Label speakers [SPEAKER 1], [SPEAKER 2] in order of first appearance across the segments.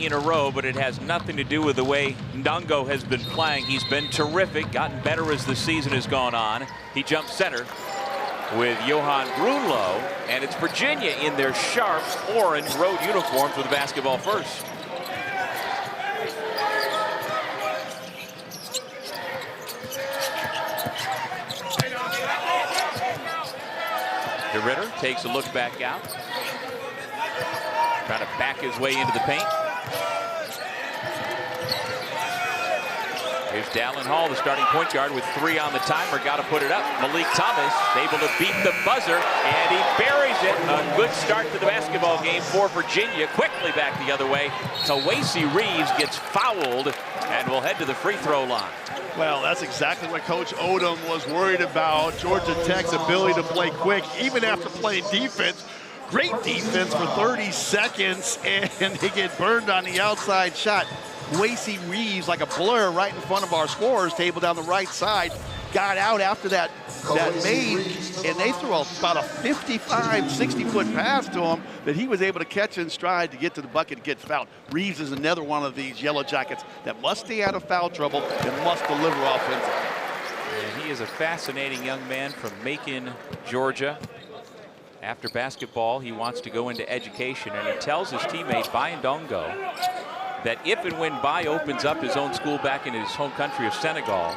[SPEAKER 1] in a row, but it has nothing to do with the way Ndongo has been playing. He's been terrific, gotten better as the season has gone on. He jumps center with Johan Brunlo, and it's Virginia in their sharp orange road uniforms with the basketball first. DeRitter takes a look back out, trying to back his way into the paint. Here's Dallin Hall, the starting point guard, with 3 on the timer. Got to put it up. Malik Thomas able to beat the buzzer, and he buries it. A good start to the basketball game for Virginia. Quickly back the other way. Kawasi Reeves gets fouled and will head to the free throw line.
[SPEAKER 2] Well, that's exactly what Coach Odom was worried about. Georgia Tech's ability to play quick, even after playing defense. Great defense for 30 seconds, and they get burned on the outside shot. Kawasi Reeves, like a blur, right in front of our scorers table down the right side, got out after that made, and they threw about a 55, 60-foot pass to him that he was able to catch in stride to get to the bucket and get fouled. Reeves is another one of these Yellow Jackets that must stay out of foul trouble and must deliver offensively.
[SPEAKER 1] And he is a fascinating young man from Macon, Georgia. After basketball, he wants to go into education, and he tells his teammate, Bai Ndongo, that if and when Bai opens up his own school back in his home country of Senegal,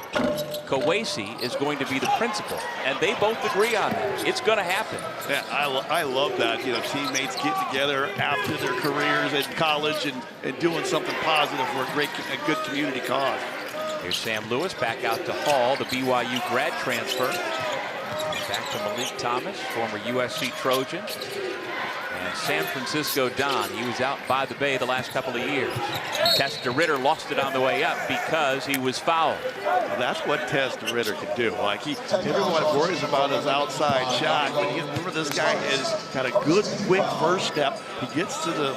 [SPEAKER 1] Kawasi is going to be the principal. And they both agree on that. It's going to happen.
[SPEAKER 2] Yeah, I love that. You know, teammates get together after their careers in college and doing something positive for a good community cause.
[SPEAKER 1] Here's Sam Lewis back out to Hall, the BYU grad transfer. Back to Malik Thomas, former USC Trojan. And San Francisco Don, he was out by the Bay the last couple of years. Tess DeRitter lost it on the way up because he was fouled.
[SPEAKER 2] Well, that's what Tess DeRitter can do. Like everyone worries about his outside shot, but remember this guy has got a good, quick first step. He gets to the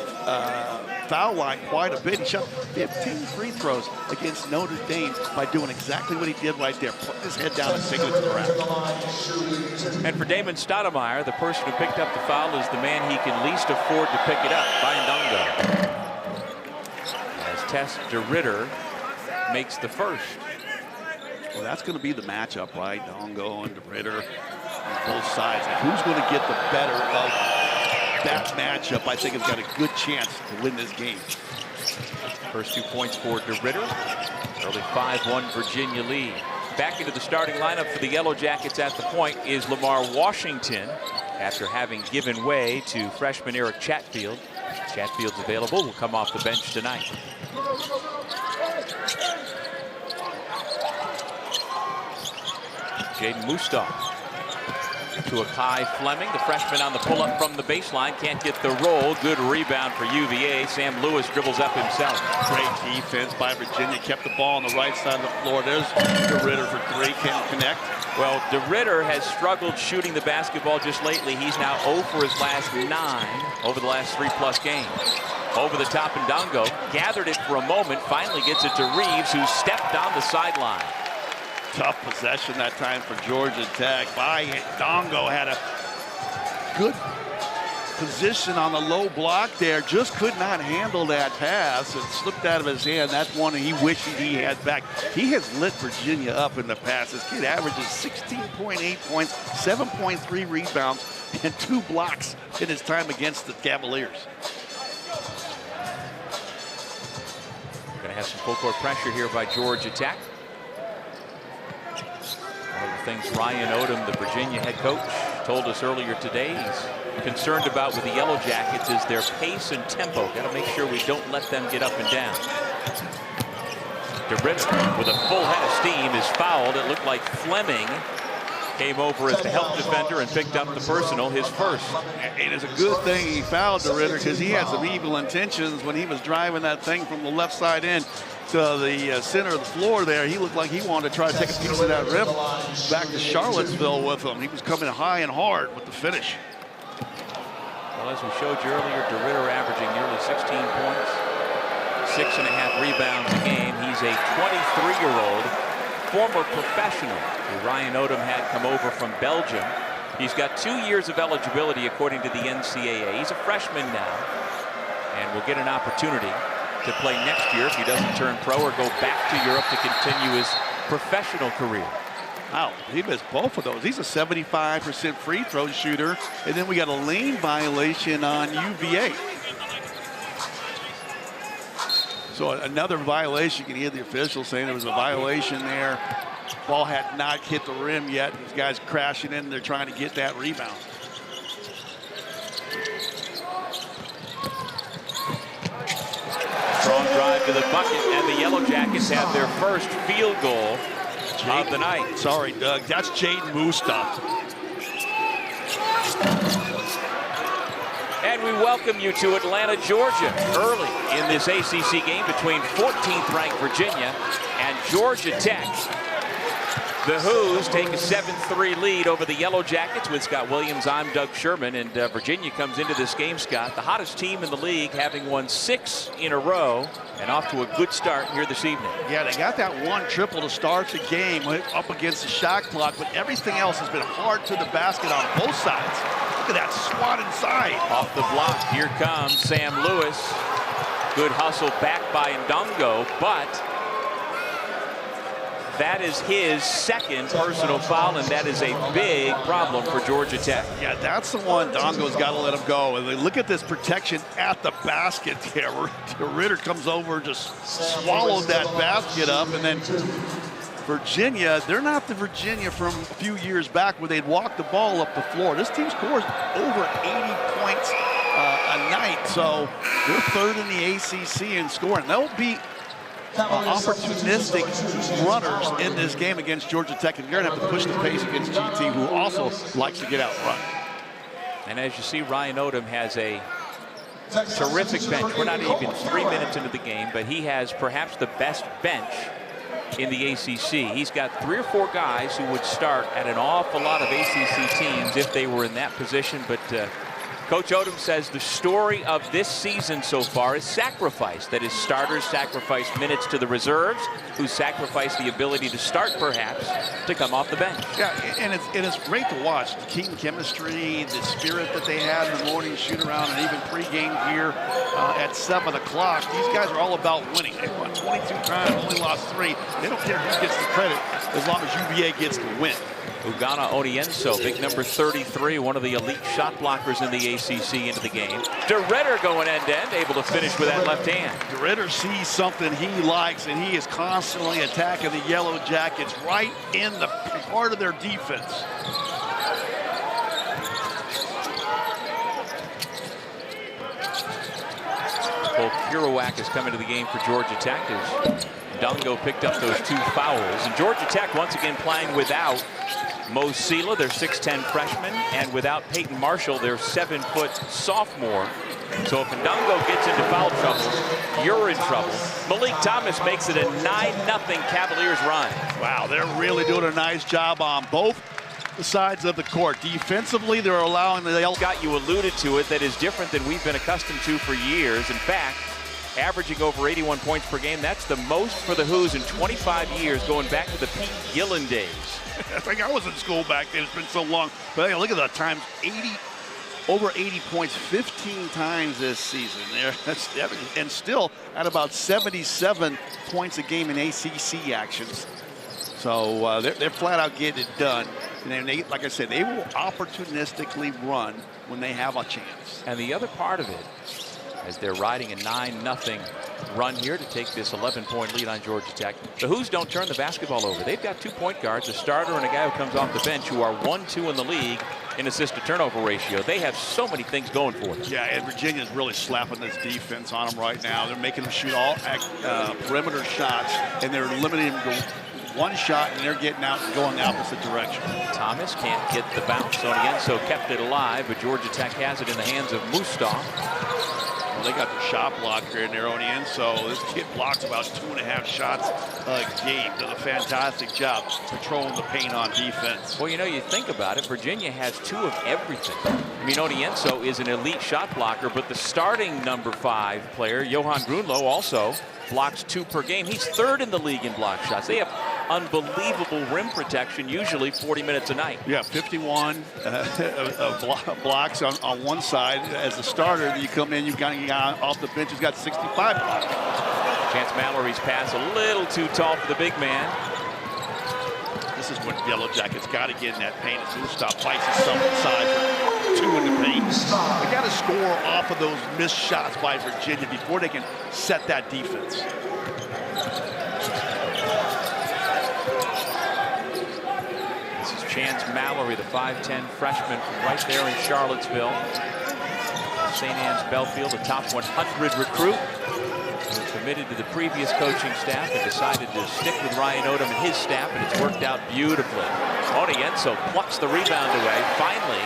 [SPEAKER 2] foul line quite a bit. He shot 15 free throws against Notre Dame by doing exactly what he did right there. Put his head down and taking it to the rack.
[SPEAKER 1] And for Damon Stoudemire, the person who picked up the foul is the man he can least afford to pick it up, Bai Ndongo. As Tess DeRitter makes the first.
[SPEAKER 2] Well, that's going to be the matchup, right? Ndongo and DeRitter on both sides. And who's going to get the better of that matchup? I think has got a good chance to win this game.
[SPEAKER 1] First 2 points for DeRitter. Early 5-1 Virginia lead. Back into the starting lineup for the Yellow Jackets at the point is Lamar Washington, after having given way to freshman Eric Chatfield. Chatfield's available, will come off the bench tonight. Jaden Mustaf to Akai Fleming, the freshman on the pull-up from the baseline. Can't get the roll. Good rebound for UVA. Sam Lewis dribbles up himself.
[SPEAKER 2] Great defense by Virginia. Kept the ball on the right side of the floor. There's DeRitter for 3. Can't connect.
[SPEAKER 1] Well, DeRitter has struggled shooting the basketball just lately. He's now 0 for his last 9 over the last 3+ games. Over the top, Ndongo gathered it for a moment, finally gets it to Reeves, who stepped on the sideline.
[SPEAKER 2] Tough possession that time for Georgia Tech. Ndongo had a good position on the low block there. Just could not handle that pass. It slipped out of his hand. That's one he wished he had back. He has lit Virginia up in the past. This kid averages 16.8 points, 7.3 rebounds, and 2 blocks in his time against the Cavaliers.
[SPEAKER 1] We're going to have some full court pressure here by Georgia Tech. One of the things Ryan Odom, the Virginia head coach, told us earlier today he's concerned about with the Yellow Jackets is their pace and tempo. Got to make sure we don't let them get up and down. DeRitter, with a full head of steam, is fouled. It looked like Fleming came over as the help defender and picked up the personal, his first.
[SPEAKER 2] It is a good thing he fouled DeRitter because he had some evil intentions when he was driving that thing from the left side in to the center of the floor there. He looked like he wanted to try to take a piece of that rim back to Charlottesville with him. He was coming high and hard with the finish.
[SPEAKER 1] Well, as we showed you earlier, DeRitter averaging nearly 16 points, 6.5 rebounds a game. He's a 23-year-old former professional who Ryan Odom had come over from Belgium. He's got 2 years of eligibility according to the NCAA. He's a freshman now and will get an opportunity to play next year if he doesn't turn pro or go back to Europe to continue his professional career.
[SPEAKER 2] Wow, he missed both of those. He's a 75% free throw shooter. And then we got a lane violation on UVA. So another violation. You can hear the officials saying there was a violation there. Ball had not hit the rim yet. These guys crashing in. They're trying to get that rebound.
[SPEAKER 1] Strong drive to the bucket, and the Yellow Jackets have their first field goal of the night.
[SPEAKER 2] Sorry, Doug. That's Jaden Musta.
[SPEAKER 1] And we welcome you to Atlanta, Georgia, early in this ACC game between 14th-ranked Virginia and Georgia Tech. The Who's take a 7-3 lead over the Yellow Jackets with Scott Williams. I'm Doug Sherman, and Virginia comes into this game, Scott, the hottest team in the league, having won 6 in a row and off to a good start here this evening.
[SPEAKER 2] Yeah, they got that one triple to start the game up against the shot clock, but everything else has been hard to the basket on both sides. Look at that swat inside.
[SPEAKER 1] Off the block, here comes Sam Lewis. Good hustle back by Ndongo, but that is his second personal foul, and that is a big problem for Georgia Tech.
[SPEAKER 2] Yeah, that's the one Ndongo's got to let him go. And look at this protection at the basket there. Ritter comes over, just swallowed that basket up, and then Virginia, they're not the Virginia from a few years back where they'd walk the ball up the floor. This team scores over 80 points a night, so they're third in the ACC in scoring. They'll be opportunistic runners in this game against Georgia Tech, and you're going to have to push the pace against GT, who also likes to get out front.
[SPEAKER 1] And as you see, Ryan Odom has a terrific bench. We're not even 3 minutes into the game, but he has perhaps the best bench in the ACC. He's got 3 or 4 guys who would start at an awful lot of ACC teams if they were in that position, but Coach Odom says the story of this season so far is sacrifice. That is, starters sacrifice minutes to the reserves, who sacrifice the ability to start, perhaps, to come off the bench.
[SPEAKER 2] Yeah, and it's great to watch. The team chemistry, the spirit that they had in the morning shoot-around, and even pregame here at 7 o'clock. These guys are all about winning. They won 22 times, only lost 3. They don't care who gets the credit as long as UVA gets the win.
[SPEAKER 1] Ugana Onienso, big number 33, one of the elite shot blockers in the ACC, into the game. DeRitter going end-to-end, able to finish with that left hand.
[SPEAKER 2] DeRitter sees something he likes, and he is constantly attacking the Yellow Jackets right in the part of their defense.
[SPEAKER 1] Cole Kirouac is coming to the game for Georgia Tech as Ndongo picked up those 2 fouls. And Georgia Tech once again playing without Mo Sela, their 6'10 freshman, and without Peyton Marshall, their 7-foot sophomore. So if Ndongo gets into foul trouble, you're in trouble. Malik Thomas makes it a 9-0 Cavaliers run.
[SPEAKER 2] Wow, they're really doing a nice job on both sides of the court. Defensively, they're allowing the...
[SPEAKER 1] Scott, you alluded to it, that is different than we've been accustomed to for years. In fact, averaging over 81 points per game, that's the most for the Who's in 25 years, going back to the Pete Gillen days.
[SPEAKER 2] I think I was in school back then. It's been so long. But hey, look at the times, over 80 points 15 times this season. And still at about 77 points a game in ACC actions. So they're flat out getting it done. And they, like I said, they will opportunistically run when they have a chance.
[SPEAKER 1] And the other part of it, as they're riding a 9-0 run here to take this 11-point lead on Georgia Tech, the Who's don't turn the basketball over. They've got 2 point guards, a starter and a guy who comes off the bench, who are 1-2 in the league in assist-to-turnover ratio. They have so many things going for them.
[SPEAKER 2] Yeah, and Virginia's really slapping this defense on them right now. They're making them shoot all perimeter shots, and they're limiting them to 1 shot, and they're getting out and going the opposite direction.
[SPEAKER 1] Thomas can't get the bounce on the end, so kept it alive, but Georgia Tech has it in the hands of Mustaf.
[SPEAKER 2] Well, they got the shot blocker in there on the end, so this kid blocks about 2.5 shots a game. Does a fantastic job controlling the paint on defense.
[SPEAKER 1] Well, you know, you think about it, Virginia has 2 of everything. I mean, Onienso is an elite shot blocker, but the starting number 5 player, Johan Grunlo, also blocks 2 per game. He's 3rd in the league in block shots. They have unbelievable rim protection, usually 40 minutes a night.
[SPEAKER 2] Yeah, 51 blocks on one side. As a starter, you come in, you've got off the bench, he's got 65 blocks.
[SPEAKER 1] Chance Mallory's pass a little too tall for the big man.
[SPEAKER 2] This is when Yellow Jackets got to get in that paint. As Mustaf fights his side for 2 in the paint. They got to score off of those missed shots by Virginia before they can set that defense.
[SPEAKER 1] This is Chance Mallory, the 5'10" freshman from right there in Charlottesville. St. Anne's Belfield, a top 100 recruit, who committed to the previous coaching staff and decided to stick with Ryan Odom and his staff, and it's worked out beautifully. Onyenso plucks the rebound away, finally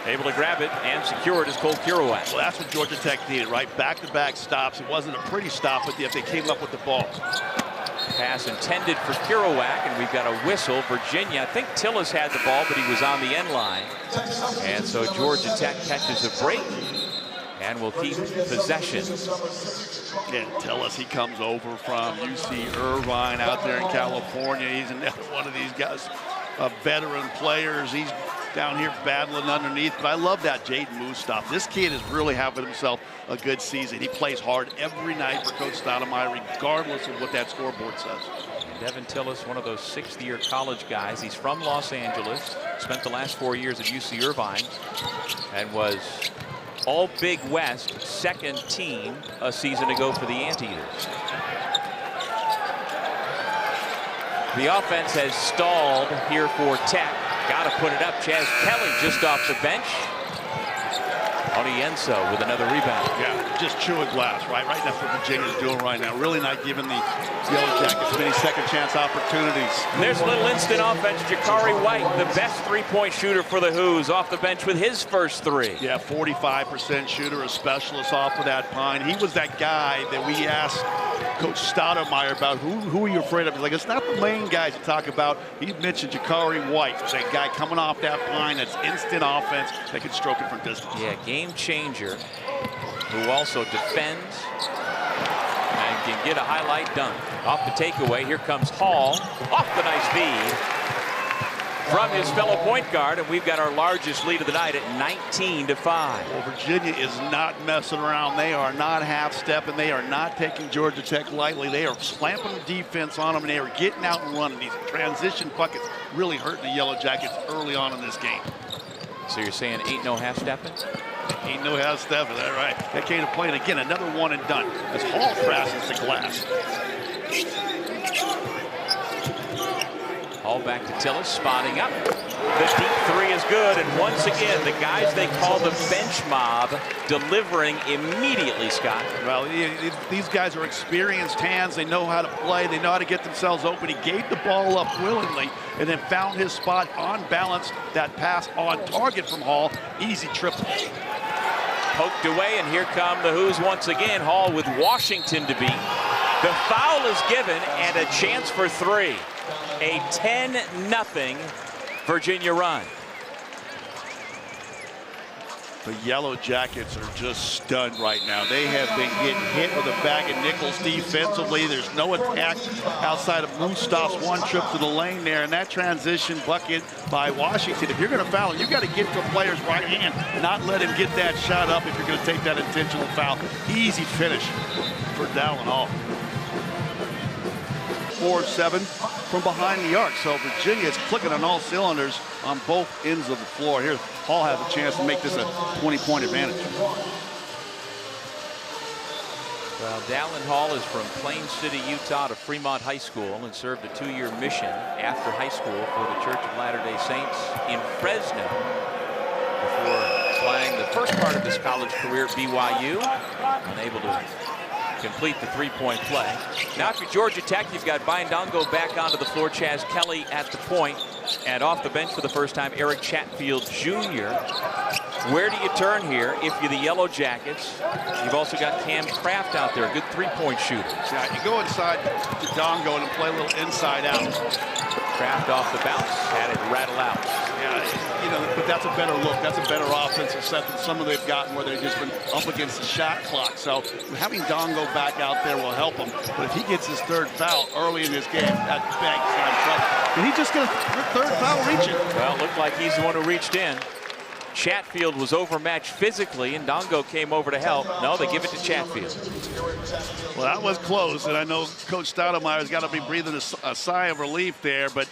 [SPEAKER 1] able to grab it and secure it as Cole Kirouac.
[SPEAKER 2] Well, that's what Georgia Tech needed, right? Back-to-back stops. It wasn't a pretty stop, but if they came up with the ball.
[SPEAKER 1] Pass intended for Kirouac, and we've got a whistle. Virginia, I think Tillis had the ball, but he was on the end line. And so Georgia Tech catches a break and will keep possession.
[SPEAKER 2] Yeah, Tillis, he comes over from UC Irvine out there in California. He's another one of these guys, veteran players. He's down here battling underneath, but I love that Jaden Mustaf. This kid is really having himself a good season. He plays hard every night for Coach Stoudemire, regardless of what that scoreboard says.
[SPEAKER 1] And Devin Tillis, one of those 6th-year college guys. He's from Los Angeles, spent the last 4 years at UC Irvine, and was all Big West second team a season ago for the Anteaters. The offense has stalled here for Tech. Got to put it up. Chaz Kelly just off the bench. Onyenso with another rebound.
[SPEAKER 2] Yeah, just chewing glass, right? Right, that's what Virginia's doing right now. Really not giving the Yellow Jackets many second chance opportunities.
[SPEAKER 1] And there's a little instant offense. Jakari White, the best three-point shooter for the Hoos, off the bench with his first 3.
[SPEAKER 2] Yeah, 45% shooter, a specialist off of that pine. He was that guy that we asked Coach Stoudemire about who are you afraid of. He's like, it's not the main guys to talk about. He mentioned Jakari White, that guy coming off that pine that's instant offense that can stroke it from distance.
[SPEAKER 1] Yeah, game changer, who also defends and can get a highlight dunk. Off the takeaway, here comes Hall, off the nice feed from his fellow point guard, and we've got our largest lead of the night at 19-5.
[SPEAKER 2] Well, Virginia is not messing around. They are not half-stepping. They are not taking Georgia Tech lightly. They are slamping the defense on them, and they are getting out and running. These transition buckets really hurting the Yellow Jackets early on in this game.
[SPEAKER 1] So you're saying ain't no half-stepping?
[SPEAKER 2] Ain't no half-stepping, that's right. They came to play, and again, another one and done as Hall crashes the glass.
[SPEAKER 1] Hall back to Tillis, spotting up. The deep 3 is good, and once again, the guys they call the bench mob delivering immediately, Scott.
[SPEAKER 2] Well, these guys are experienced hands. They know how to play. They know how to get themselves open. He gave the ball up willingly and then found his spot on balance. That pass on target from Hall. Easy triple.
[SPEAKER 1] Poked away, and here come the Hoos once again. Hall with Washington to beat. The foul is given, and a chance for 3. A 10-0 Virginia run.
[SPEAKER 2] The Yellow Jackets are just stunned right now. They have been getting hit with a bag of nickels defensively. There's no attack outside of Mustaf's one trip to the lane there, and that transition bucket by Washington. If you're going to foul him, you got to get to a player's right hand, not let him get that shot up if you're going to take that intentional foul. Easy finish for Dallin Hall. 4-7 from behind the arc. So Virginia is clicking on all cylinders on both ends of the floor. Here, Hall has a chance to make this a 20-point advantage.
[SPEAKER 1] Well, Dallin Hall is from Plain City, Utah to Fremont High School and served a 2-year mission after high school for the Church of Latter-day Saints in Fresno before playing the first part of his college career at BYU, unable to complete the three-point play. Now for Georgia Tech, you've got Biandongo back onto the floor, Chaz Kelly at the point, and off the bench for the first time, Eric Chatfield Jr. Where do you turn here if you're the Yellow Jackets? You've also got Cam Kraft out there, a good three-point shooter.
[SPEAKER 2] Yeah, you go inside to Dongo and play a little inside out.
[SPEAKER 1] Kraft off the bounce, had it rattle out.
[SPEAKER 2] Yeah, you know, but that's a better look. That's a better offensive set than some of they've gotten where they've just been up against the shot clock. So having Dongo back out there will help him. But if he gets his third foul early in this game, that's big time trouble. Did he just get a third foul reaching?
[SPEAKER 1] Well, it looked like he's the one who reached in. Chatfield was overmatched physically, and Dongo came over to help. No, they give it to Chatfield.
[SPEAKER 2] Well, that was close, and I know Coach Stoudemire's got to be breathing a sigh of relief there, but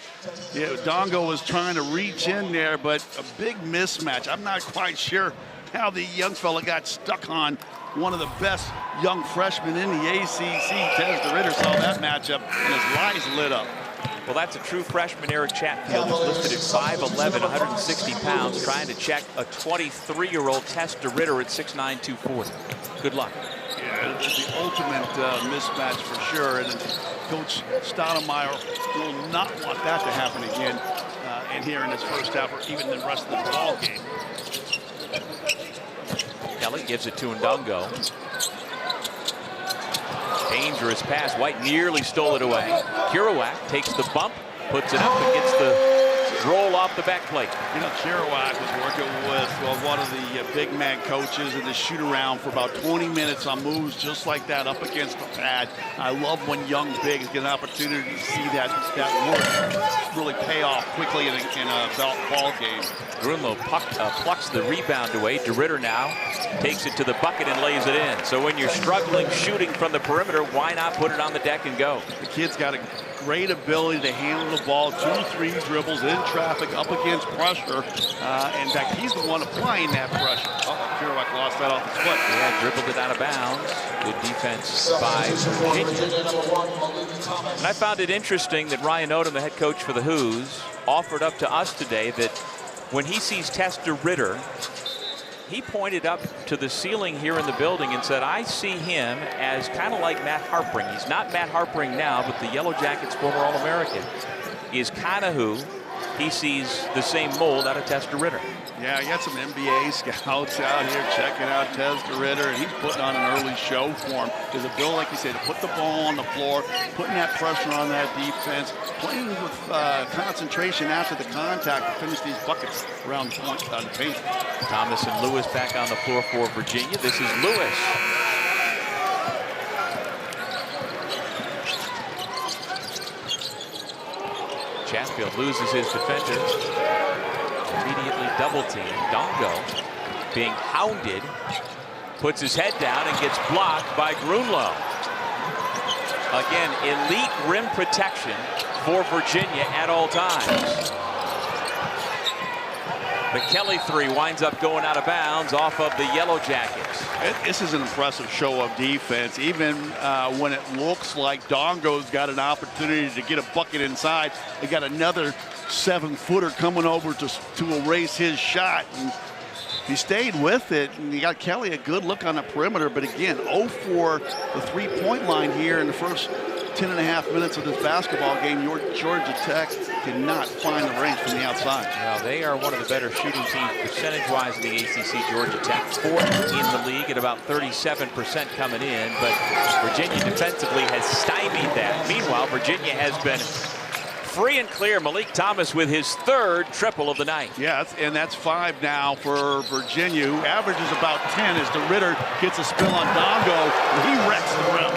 [SPEAKER 2] Dongo was trying to reach in there, but a big mismatch. I'm not quite sure how the young fella got stuck on one of the best young freshmen in the ACC. Tez DeRitter saw that matchup, and his eyes lit up.
[SPEAKER 1] Well, that's a true freshman, Eric Chatfield, who's listed at 5'11", 160 pounds, trying to check a 23-year-old Tez DeRitter at 6'9", 240. Good luck.
[SPEAKER 2] Yeah, it's the ultimate mismatch for sure, and Coach Stoudemire will not want that to happen again in here in this first half or even the rest of the ball game.
[SPEAKER 1] Kelly gives it to Ndongo. Dangerous pass. White nearly stole it away. Kerouac takes the bump, puts it up, and gets the roll off the back plate.
[SPEAKER 2] You know, Kerouac was working with one of the big man coaches in the shoot around for about 20 minutes on moves just like that up against the pad. I love when young bigs get an opportunity to see that work really pay off quickly in a ball game.
[SPEAKER 1] Grunlow plucks the rebound away. DeRitter now takes it to the bucket and lays it in. So when you're struggling shooting from the perimeter, why not put it on the deck and go?
[SPEAKER 2] The kid's got a great ability to handle the ball, 2-3 dribbles in traffic up against pressure. In fact, he's the one applying that pressure. Kerouac lost that off his foot.
[SPEAKER 1] Yeah, dribbled it out of bounds. Good defense by Virginia. And I found it interesting that Ryan Odom, the head coach for the Hoos, offered up to us today that when he sees Tez DeRitter, he pointed up to the ceiling here in the building and said, I see him as kind of like Matt Harpring. He's not Matt Harpring now, but the Yellow Jackets former All-American is kind of who he sees the same mold out of Tez DeRitter.
[SPEAKER 2] Yeah, he got some NBA scouts out here checking out Tez DeRitter, and he's putting on an early show for him. His ability, like you said, to put the ball on the floor, putting that pressure on that defense, playing with concentration after the contact to finish these buckets around the point, the paint.
[SPEAKER 1] Thomas and Lewis back on the floor for Virginia. This is Lewis. Chatfield loses his defender. Immediately double teamed. Dongo being hounded, puts his head down and gets blocked by Grunlow. Again, elite rim protection for Virginia at all times. The Kelly three winds up going out of bounds off of the Yellow Jackets.
[SPEAKER 2] This is an impressive show of defense. Even when it looks like Dongo's got an opportunity to get a bucket inside, they got another 7-footer coming over to erase his shot. And he stayed with it, and you got Kelly a good look on the perimeter. But again, 0 for the three-point line here in the first 10.5 minutes of this basketball game. Georgia Tech cannot find the range from the outside.
[SPEAKER 1] Well, they are one of the better shooting teams percentage-wise in the ACC. Georgia Tech, fourth in the league at about 37% coming in, but Virginia defensively has stymied that. Meanwhile, Virginia has been free and clear. Malik Thomas with his third triple of the night.
[SPEAKER 2] Yeah, and that's 5 now for Virginia, who averages about 10 as DeRitter gets a spill on Dongo, and he wrecks the rim.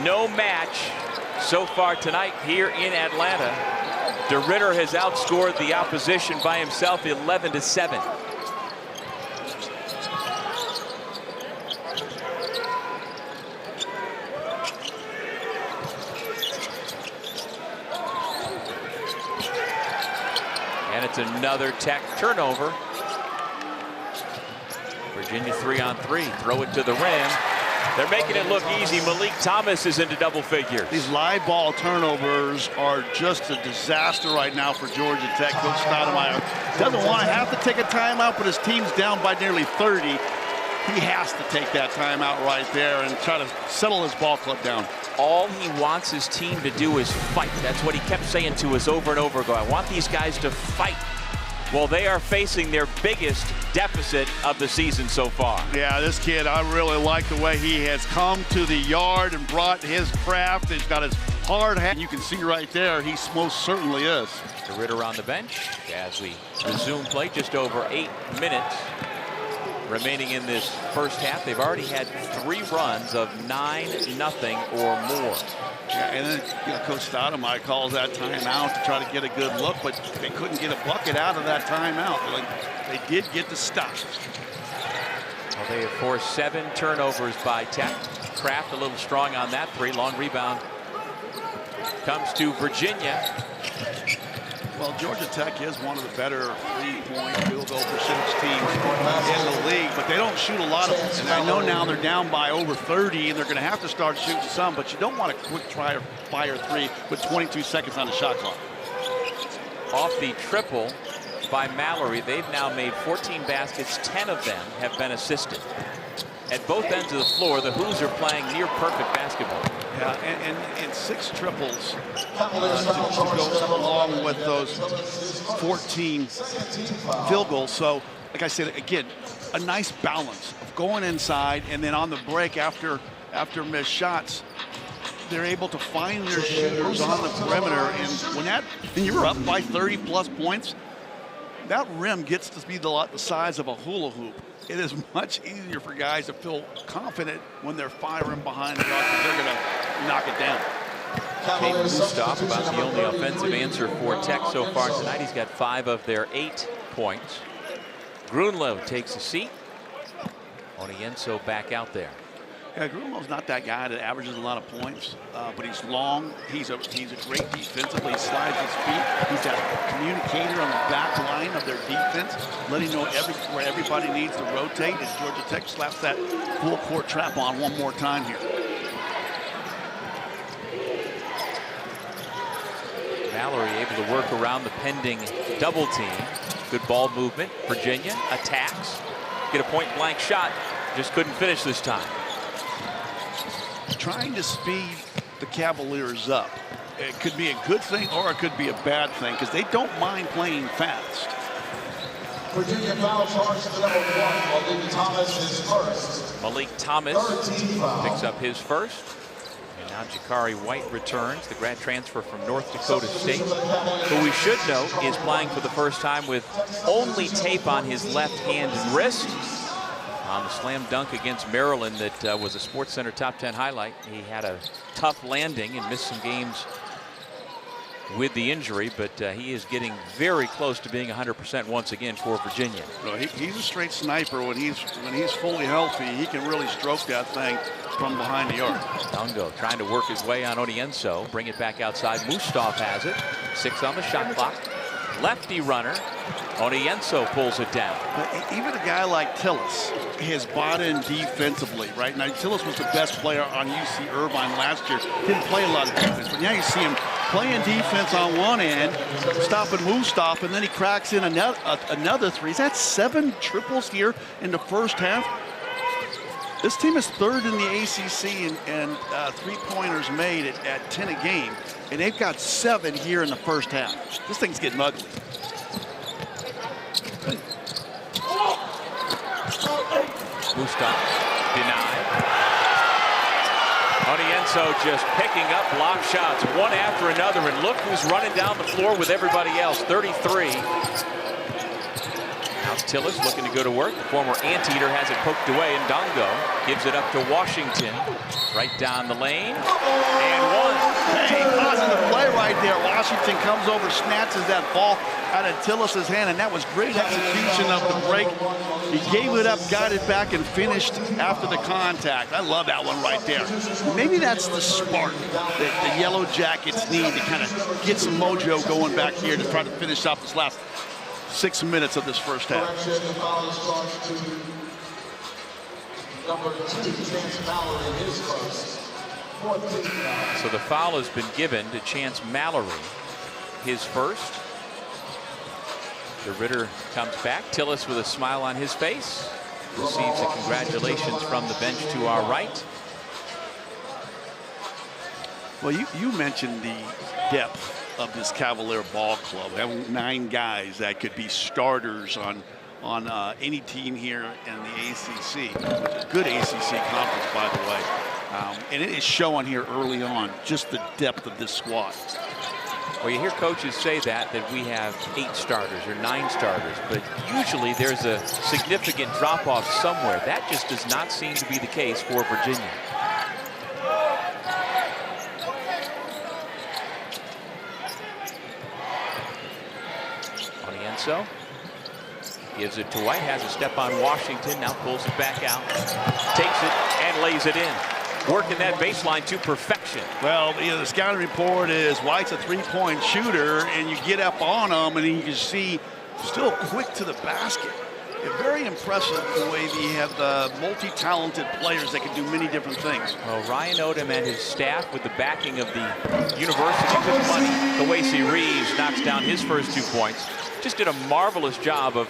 [SPEAKER 1] No match so far tonight here in Atlanta. DeRitter has outscored the opposition by himself 11-7. And it's another Tech turnover. Virginia 3-on-3. Throw it to the rim. They're making it look easy. Malik Thomas is into double figures.
[SPEAKER 2] These live ball turnovers are just a disaster right now for Georgia Tech. Coach Stoudemire doesn't want to have to take a timeout, but his team's down by nearly 30. He has to take that timeout right there and try to settle his ball club down.
[SPEAKER 1] All he wants his team to do is fight. That's what he kept saying to us over and over ago. I want these guys to fight. Well, they are facing their biggest deficit of the season so far.
[SPEAKER 2] Yeah, this kid, I really like the way he has come to the yard and brought his craft. He's got his hard hat. You can see right there, he most certainly is.
[SPEAKER 1] DeRitter on the bench as we resume play, just over 8 minutes remaining in this first half. They've already had 3 runs of 9-0 or more.
[SPEAKER 2] Yeah, and then Coach Stoudemire calls that timeout to try to get a good look, but they couldn't get a bucket out of that timeout. They did get the stop.
[SPEAKER 1] Well, they have forced 7 turnovers by Tech. Kraft a little strong on that 3. Long rebound comes to Virginia.
[SPEAKER 2] Well, Georgia Tech is one of the better 3-point field goal percentage teams in the league, but they don't shoot a lot of them. And I know now they're down by over 30, and they're going to have to start shooting some, but you don't want a quick fire 3 with 22 seconds on the shot clock.
[SPEAKER 1] Off the triple by Mallory, they've now made 14 baskets. 10 of them have been assisted. At both ends of the floor, the Hoos are playing near perfect basketball.
[SPEAKER 2] Yeah, and 6 triples to go along with those 14 field goals. So, like I said, again, a nice balance of going inside, and then on the break after missed shots, they're able to find their shooters on the perimeter. And when you're up by 30+ points, that rim gets to be the size of a hula hoop. It is much easier for guys to feel confident when they're firing behind the arc that they're going to knock it down.
[SPEAKER 1] Kate Mustaf, about the only offensive answer for Tech so far tonight. He's got 5 of their 8 points. Grunlow takes a seat. Onienso back out there.
[SPEAKER 2] Yeah, Grunlow's not that guy that averages a lot of points, but he's long. He's a great defensively. He slides his feet. He's that communicator on the back line of their defense, letting know where everybody needs to rotate. And Georgia Tech slaps that full court trap on one more time here.
[SPEAKER 1] Mallory able to work around the pending double team. Good ball movement. Virginia attacks. Get a point blank shot. Just couldn't finish this time.
[SPEAKER 2] Trying to speed the Cavaliers up. It could be a good thing or it could be a bad thing because they don't mind playing fast.
[SPEAKER 3] Virginia foul charge to number 1. Malik Thomas is first.
[SPEAKER 1] Malik Thomas picks up his first. And now Jakari White returns, the grad transfer from North Dakota State, who we should note is playing for the first time with only tape on his left hand and wrist. On the slam dunk against Maryland that was a SportsCenter Top 10 highlight. He had a tough landing and missed some games with the injury, but he is getting very close to being 100% once again for Virginia.
[SPEAKER 2] No, he's a straight sniper. When he's fully healthy, he can really stroke that thing from behind the arc.
[SPEAKER 1] Dungo trying to work his way on Onienso, bring it back outside. Mustaf has it. 6 on the shot clock. Lefty runner. Onienso pulls it down.
[SPEAKER 2] But even a guy like Tillis has bought in defensively, right? Now, Tillis was the best player on UC Irvine last year. Didn't play a lot of defense, but now you see him playing defense on one end, stopping Mustaf, and then he cracks in another 3. That's 7 triples here in the first half. This team is 3rd in the ACC and 3-pointers made at 10 a game, and they've got 7 here in the first half. This thing's getting ugly.
[SPEAKER 1] Mustaf denied. Onienso just picking up block shots one after another, and look who's running down the floor with everybody else. 33. Now Tillis looking to go to work. The former Anteater has it poked away, and Dongo gives it up to Washington. Right down the lane. And 1.
[SPEAKER 2] Hey, pausing the play right there. Washington comes over, snatches that ball out of Tillis' hand, and that was great execution of the break. He gave it up, got it back, and finished after the contact. I love that one right there. Maybe that's the spark that the Yellow Jackets need to kind of get some mojo going back here to try to finish off this last 6 minutes of this first half.
[SPEAKER 1] So the foul has been given to Chance Mallory, his first. The Ritter comes back. Tillis with a smile on his face receives a congratulations from the bench to our right.
[SPEAKER 2] Well, you mentioned the depth of this Cavalier ball club, having 9 guys that could be starters on any team here in the ACC. Good ACC conference, by the way. And it is showing here early on just the depth of this squad.
[SPEAKER 1] Well, you hear coaches say that we have 8 starters or 9 starters, but usually there's a significant drop-off somewhere. That just does not seem to be the case for Virginia. Onienso gives it to White, has a step on Washington, now pulls it back out, takes it and lays it in. Working that baseline to perfection.
[SPEAKER 2] Well, the scouting report is White's a three-point shooter, and you get up on him, and you can see still quick to the basket. Very impressive the way they have the multi-talented players that can do many different things.
[SPEAKER 1] Well, Ryan Odom and his staff, with the backing of the university with money, Kawasi Reeves knocks down his first 2 points. Just did a marvelous job of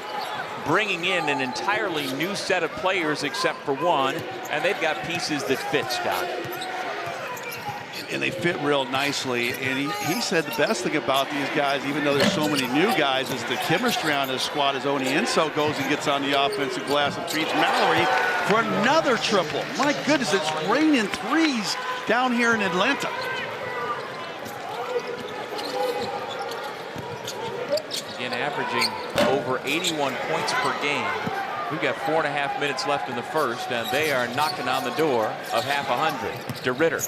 [SPEAKER 1] bringing in an entirely new set of players except for one, and they've got pieces that fit, Scott.
[SPEAKER 2] And they fit real nicely. And he said the best thing about these guys, even though there's so many new guys, is the chemistry on his squad. As Onienso goes and gets on the offensive glass and treats Mallory for another triple. My goodness, it's raining threes down here in Atlanta.
[SPEAKER 1] Again, averaging over 81 points per game. We've got 4.5 minutes left in the first, and they are knocking on the door of half 100. DeRitter.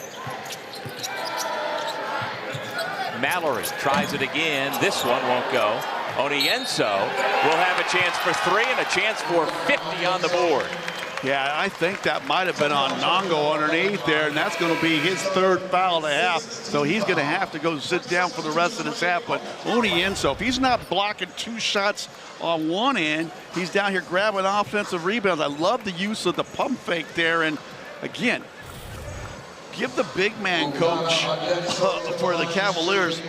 [SPEAKER 1] Mallory tries it again. This one won't go. Onienso will have a chance for 3 and a chance for 50 on the board.
[SPEAKER 2] Yeah, I think that might have been on Nongo underneath there, and that's going to be his 3rd foul of the half. So he's going to have to go sit down for the rest of this half. But Onienso, if he's not blocking 2 shots on one end, he's down here grabbing offensive rebounds. I love the use of the pump fake there. And again, give the big man coach for the Cavaliers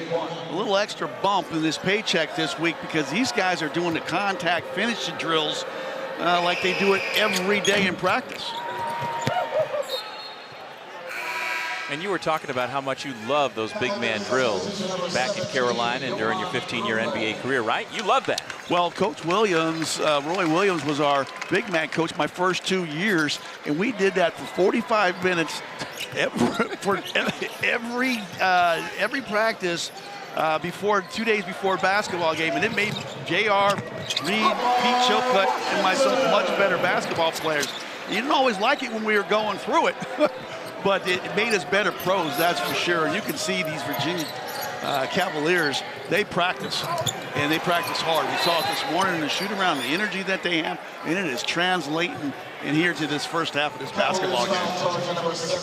[SPEAKER 2] a little extra bump in this paycheck this week, because these guys are doing the contact finishing drills like they do it every day in practice.
[SPEAKER 1] And you were talking about how much you love those big man drills back in Carolina and during your 15-year NBA career, right? You love that.
[SPEAKER 2] Well, Coach Williams, Roy Williams, was our big man coach my first 2 years, and we did that for 45 minutes every practice before 2 days before a basketball game, and it made JR, Reed, Pete Chilcutt, and myself much better basketball players. You didn't always like it when we were going through it, but it made us better pros, that's for sure. And you can see these Virginia Cavaliers, they practice, and they practice hard. We saw it this morning in the shoot-around, the energy that they have, and it is translating in here to this first half of this basketball game.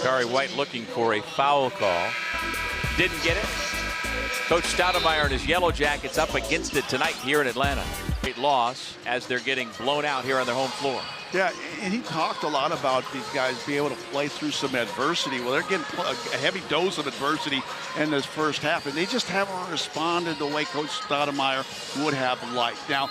[SPEAKER 1] Kari White looking for a foul call. Didn't get it. Coach Stoudemire and his Yellow Jackets up against it tonight here in Atlanta. Great loss as they're getting blown out here on their home floor.
[SPEAKER 2] Yeah, and he talked a lot about these guys being able to play through some adversity. Well, they're getting a heavy dose of adversity in this first half, and they just haven't responded the way Coach Stoudemire would have liked. Now,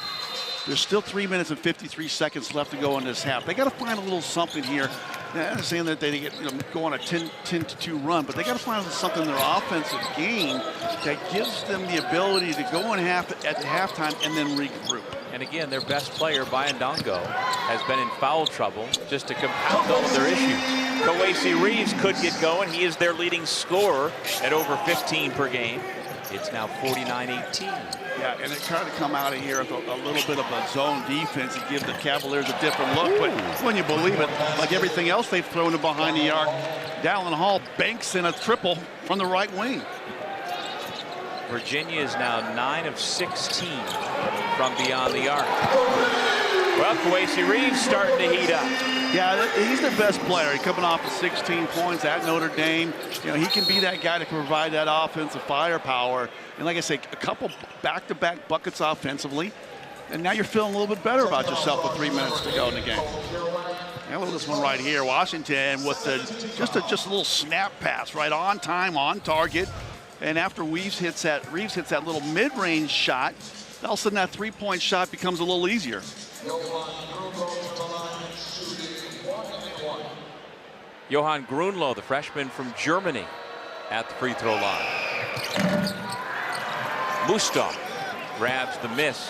[SPEAKER 2] there's still 3 minutes and 53 seconds left to go in this half. They got to find a little something here. I understand that they get, go on a 10-2 run, but they got to find something in their offensive game that gives them the ability to go in at the halftime and then regroup.
[SPEAKER 1] And again, their best player, Bayandongo, has been in foul trouble just to compound all of their issues. Kawasi Reeves could get going. He is their leading scorer at over 15 per game. It's now 49-18.
[SPEAKER 2] Yeah, and they're trying to come out of here with a little bit of a zone defense and give the Cavaliers a different look. But when you believe it, like everything else they've thrown it behind the arc, Dallin Hall banks in a triple from the right wing.
[SPEAKER 1] Virginia is now 9 of 16 from beyond the arc. Well, Kawasi Reeves starting to heat up.
[SPEAKER 2] Yeah, he's their best player. He's coming off of 16 points at Notre Dame. He can be that guy to provide that offensive firepower. And like I say, a couple back-to-back buckets offensively. And now you're feeling a little bit better about yourself with 3 minutes to go in the game. And look at this one right here. Washington with just a little snap pass, right on time, on target. And after Reeves hits that little mid-range shot, all of a sudden that three-point shot becomes a little easier.
[SPEAKER 1] Johan Grunlo, the freshman from Germany, at the free throw line. Mustal grabs the miss.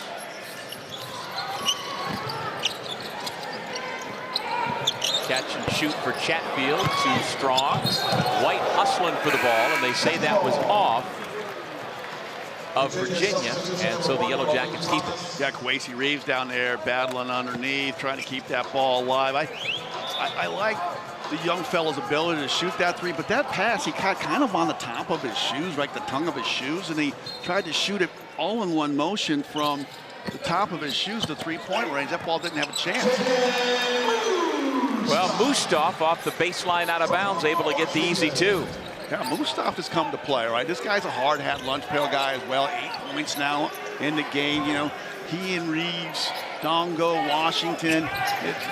[SPEAKER 1] Catch and shoot for Chatfield, too strong. White hustling for the ball, and they say that was off. of Virginia, and so the Yellow Jackets keep it.
[SPEAKER 2] Yeah, Kwesi Reeves down there battling underneath, trying to keep that ball alive. I like the young fellow's ability to shoot that three, but that pass, he got kind of on the top of his shoes, like the tongue of his shoes, and he tried to shoot it all in one motion from the top of his shoes to three-point range. That ball didn't have a chance.
[SPEAKER 1] Well, Mustaf off the baseline out of bounds, able to get the easy two.
[SPEAKER 2] Yeah, Mustaf has come to play, right? This guy's a hard hat lunch pail guy as well. 8 points now in the game. You know, he and Reeves, Dongo, Washington,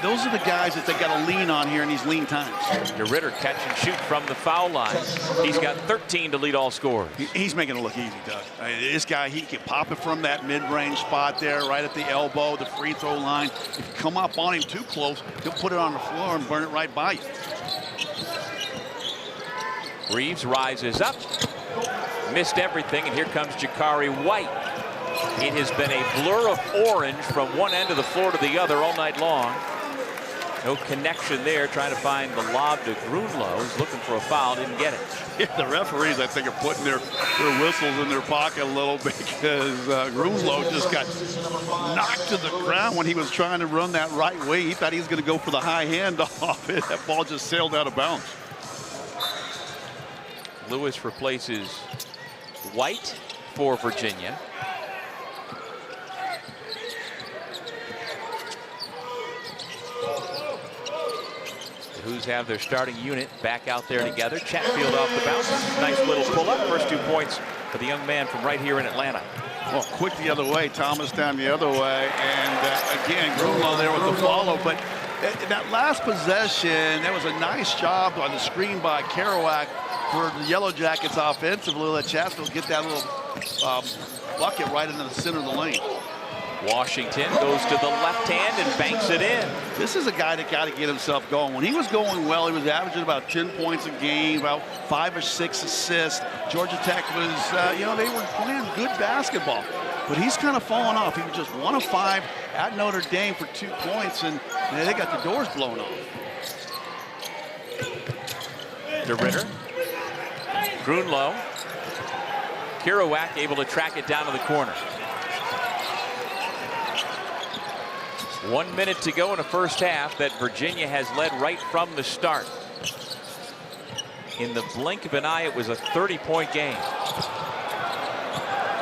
[SPEAKER 2] those are the guys that they got to lean on here in these lean times.
[SPEAKER 1] DeRitter catch and shoot from the foul line. He's got 13 to lead all scorers.
[SPEAKER 2] He's making it look easy, Doug. I mean, this guy, he can pop it from that mid-range spot there, right at the elbow, the free throw line. If you come up on him too close, he'll put it on the floor and burn it right by you.
[SPEAKER 1] Reeves rises up, missed everything, and here comes Jakari White. It has been a blur of orange from one end of the floor to the other all night long. No connection there, trying to find the lob to Grunlow. He's looking for a foul, didn't get it.
[SPEAKER 2] Yeah, the referees, I think, are putting their whistles in their pocket a little bit because Grunlow just got knocked to the ground when he was trying to run that right way. He thought he was going to go for the high handoff. That ball just sailed out of bounds.
[SPEAKER 1] Lewis replaces White for Virginia. The Who's have their starting unit back out there together. Chatfield off the bounce. Nice little pull-up. First 2 points for the young man from right here in Atlanta.
[SPEAKER 2] Well, quick the other way. Thomas down the other way. And again, Grunlow there with the follow. But that last possession, that was a nice job on the screen by Kerouac for the Yellow Jackets offensively. Let Chatfield get that little bucket right into the center of the lane.
[SPEAKER 1] Washington goes to the left hand and banks it in.
[SPEAKER 2] This is a guy that got to get himself going. When he was going well, he was averaging about 10 points a game, about 5 or 6 assists. Georgia Tech was, you know, they were playing good basketball. But he's kind of fallen off. He was just 1 of 5 at Notre Dame for 2 points, and they got the doors blown off.
[SPEAKER 1] DeRitter. Grunlow. Kerouac able to track it down to the corner. 1 minute to go in the first half that Virginia has led right from the start. In the blink of an eye, it was a 30-point game.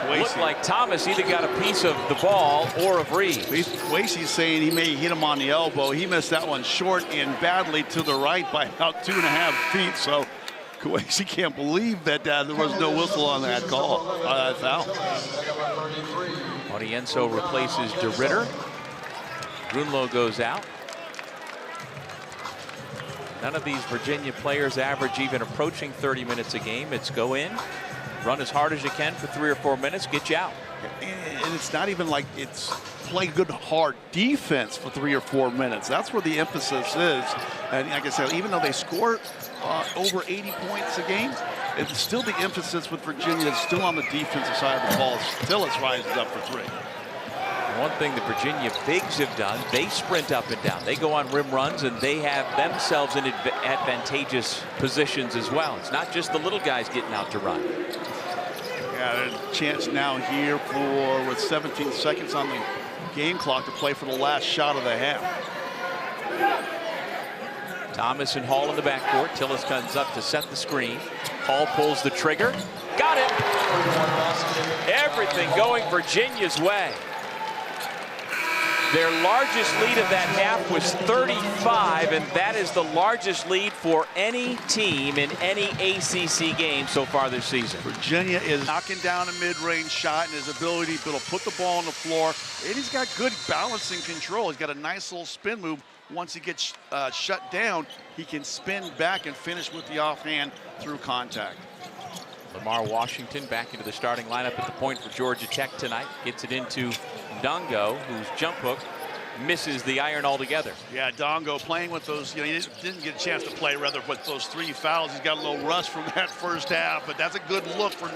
[SPEAKER 1] Looked like Thomas either got a piece of the ball or of Reeves.
[SPEAKER 2] Kwesi's saying he may hit him on the elbow. He missed that one short and badly to the right by about 2.5 feet. So Kwesi can't believe that there was no whistle on that call, that foul.
[SPEAKER 1] Audienzo replaces DeRitter. Grunlow goes out. None of these Virginia players average even approaching 30 minutes a game. It's go in, run as hard as you can for 3 or 4 minutes, get you out.
[SPEAKER 2] And it's not even like it's play good, hard defense for 3 or 4 minutes. That's where the emphasis is. And like I said, even though they score over 80 points a game, it's still the emphasis with Virginia. It's still on the defensive side of the ball. Still it rises up for 3.
[SPEAKER 1] One thing the Virginia bigs have done, they sprint up and down. They go on rim runs, and they have themselves in advantageous positions as well. It's not just the little guys getting out to run.
[SPEAKER 2] Yeah, there's a chance now here for, with 17 seconds on the game clock, to play for the last shot of the half.
[SPEAKER 1] Thomas and Hall in the backcourt. Tillis comes up to set the screen. Hall pulls the trigger. Got it! Everything going Virginia's way. Their largest lead of that half was 35, and that is the largest lead for any team in any ACC game so far this season.
[SPEAKER 2] Virginia is knocking down a mid-range shot and his ability to put the ball on the floor. And he's got good balance and control. He's got a nice little spin move. Once he gets shut down, he can spin back and finish with the offhand through contact.
[SPEAKER 1] Lamar Washington back into the starting lineup at the point for Georgia Tech tonight. Gets it into Dongo, whose jump hook misses the iron altogether.
[SPEAKER 2] Yeah, Dongo playing with those, you know, he didn't get a chance to play rather with those 3 fouls. He's got a little rust from that first half, but that's a good look for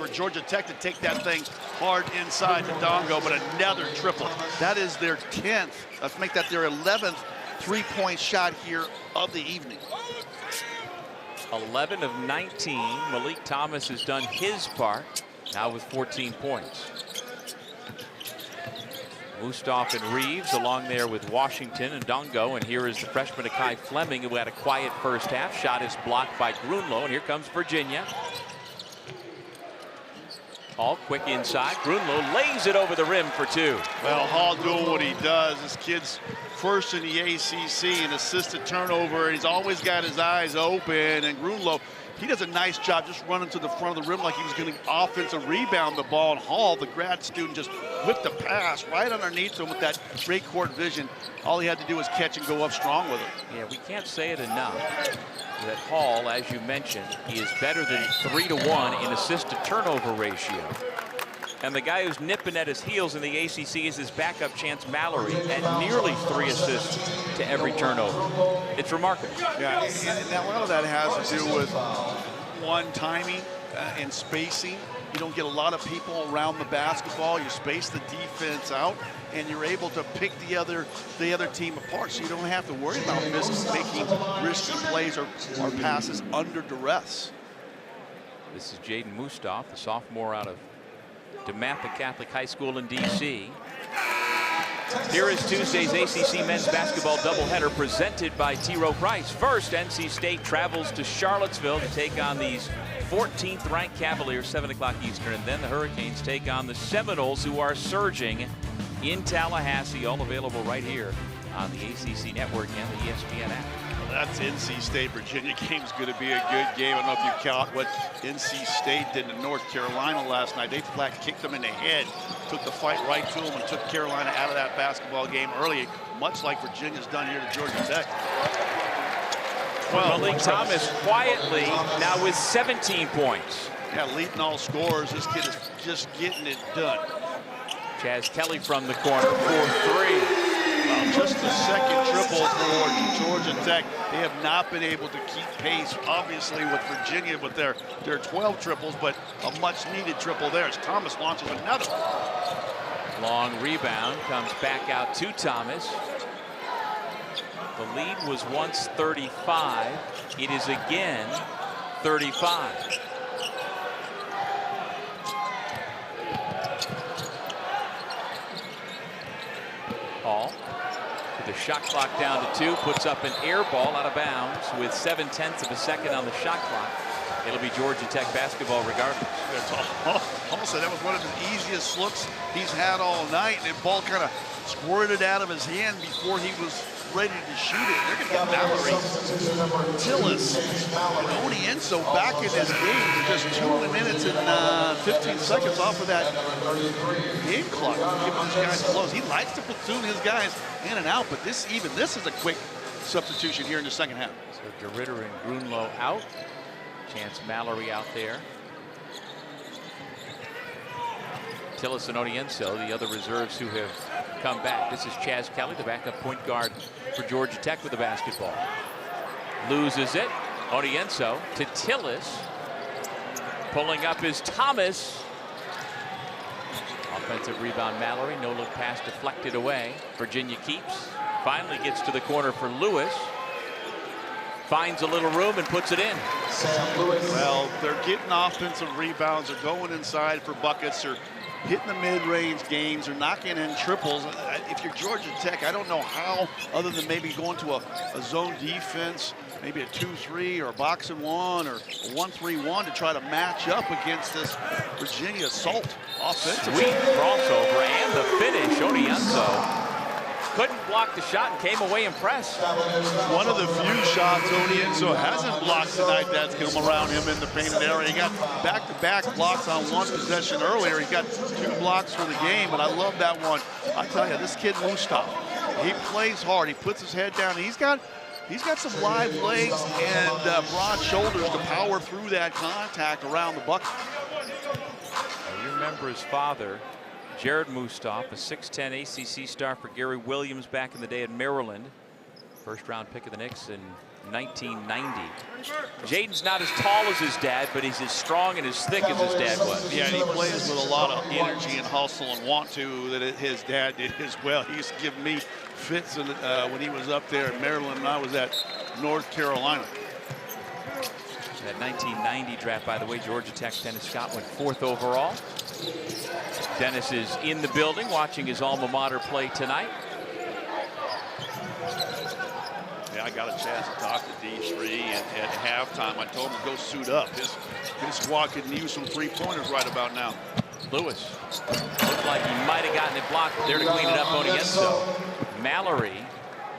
[SPEAKER 2] Georgia Tech to take that thing hard inside to Dongo, but another triple. That is their 10th. Let's make that their 11th 3-point shot here of the evening.
[SPEAKER 1] 11 of 19. Malik Thomas has done his part. now with 14 points. Mustaf and Reeves along there with Washington and Dongo. And here is the freshman Akai Fleming, who had a quiet first half. Shot is blocked by Grunlow, and here comes Virginia. Hall quick inside. Grunlow lays it over the rim for 2.
[SPEAKER 2] Well, Hall doing what he does. This kid's first in the ACC, an assisted turnover. He's always got his eyes open. And Grunlow, he does a nice job just running to the front of the rim like he was going to offensive rebound the ball. And Hall, the grad student, just whipped the pass right underneath him with that great court vision. All he had to do was catch and go up strong with it.
[SPEAKER 1] Yeah, we can't say it enough that Hall, as you mentioned, he is better than 3-to-1 in assist to turnover ratio. And the guy who's nipping at his heels in the ACC is his backup Chance Mallory at nearly 3 assists to every turnover. It's remarkable.
[SPEAKER 2] Yeah, and a lot of that has to do with one, timing and spacing. You don't get a lot of people around the basketball. You space the defense out, and you're able to pick the other team apart, so you don't have to worry about making risky plays or passes under duress.
[SPEAKER 1] This is Jaden Mustaf, the sophomore out of DeMatha Catholic High School in D.C. Here is Tuesday's ACC men's basketball doubleheader presented by T. Rowe Price. First, NC State travels to Charlottesville to take on these 14th ranked Cavaliers, 7 o'clock Eastern. And then the Hurricanes take on the Seminoles, who are surging in Tallahassee. All available right here on the ACC network and the ESPN app.
[SPEAKER 2] That's NC State. Virginia game's going to be a good game. I don't know if you caught what NC State did to North Carolina last night. They flat kicked them in the head, took the fight right to them, and took Carolina out of that basketball game early, much like Virginia's done here to Georgia Tech.
[SPEAKER 1] Well, Malik Thomas quietly now with 17 points.
[SPEAKER 2] Yeah, leading all scorers. This kid is just getting it done.
[SPEAKER 1] Chaz Kelly from the corner for 3.
[SPEAKER 2] Just the second triple for Georgia Tech. They have not been able to keep pace, obviously, with Virginia with their 12 triples, but a much-needed triple there as Thomas launches another.
[SPEAKER 1] Long rebound comes back out to Thomas. The lead was once 35. It is again 35. Hall, with the shot clock down to 2, puts up an air ball out of bounds with 7/10 of a second on the shot clock. It'll be Georgia Tech basketball regardless.
[SPEAKER 2] Hall said that was one of the easiest looks he's had all night, and the ball kind of squirted out of his hand before he was ready to shoot it. They're going to get Mallory, Tillis, and Onienso back in this game. Just 2 minutes and 15 seconds off of that game clock. Giving these guys close. He likes to platoon his guys in and out, but this is a quick substitution here in the second half.
[SPEAKER 1] So DeRitter and Grunlow out. Chance Mallory out there. Tillis and Onienso, the other reserves who have come back. This is Chaz Kelly, the backup point guard for Georgia Tech with the basketball. Loses it. Onienso to Tillis. Pulling up is Thomas. Offensive rebound Mallory. No look pass deflected away. Virginia keeps. Finally gets to the corner for Lewis. Finds a little room and puts it in.
[SPEAKER 2] Well, they're getting offensive rebounds. They're going inside for buckets. They're hitting the mid-range games. They're knocking in triples. If you're Georgia Tech, I don't know how, other than maybe going to a zone defense, maybe a 2-3 or a box and 1 or a 1-3-1 to try to match up against this Virginia assault offensively.
[SPEAKER 1] Sweet crossover and the finish. Onienso couldn't block the shot and came away impressed.
[SPEAKER 2] One of the few shots Onienso hasn't blocked tonight that's come around him in the painted area. He got back-to-back blocks on one possession earlier. He got 2 blocks for the game, and I love that one. I tell you, this kid Mustaf, he plays hard. He puts his head down. He's got some live legs and broad shoulders to power through that contact around the bucket.
[SPEAKER 1] You remember his father, Jared Mustaf, a 6'10" ACC star for Gary Williams back in the day at Maryland. First round pick of the Knicks in 1990. Jaden's not as tall as his dad, but he's as strong and as thick as his dad was.
[SPEAKER 2] Yeah, and he plays with a lot of energy and hustle and want to that his dad did as well. He used to give me fits when he was up there at Maryland and I was at North Carolina.
[SPEAKER 1] That 1990 draft, by the way, Georgia Tech's Dennis Scott went 4th overall. Dennis is in the building watching his alma mater play tonight.
[SPEAKER 2] Yeah, I got a chance to talk to D3 at halftime. I told him to go suit up. His squad could use some three-pointers right about now.
[SPEAKER 1] Lewis looked like he might have gotten it blocked there to clean it up on Enzo. Mallory.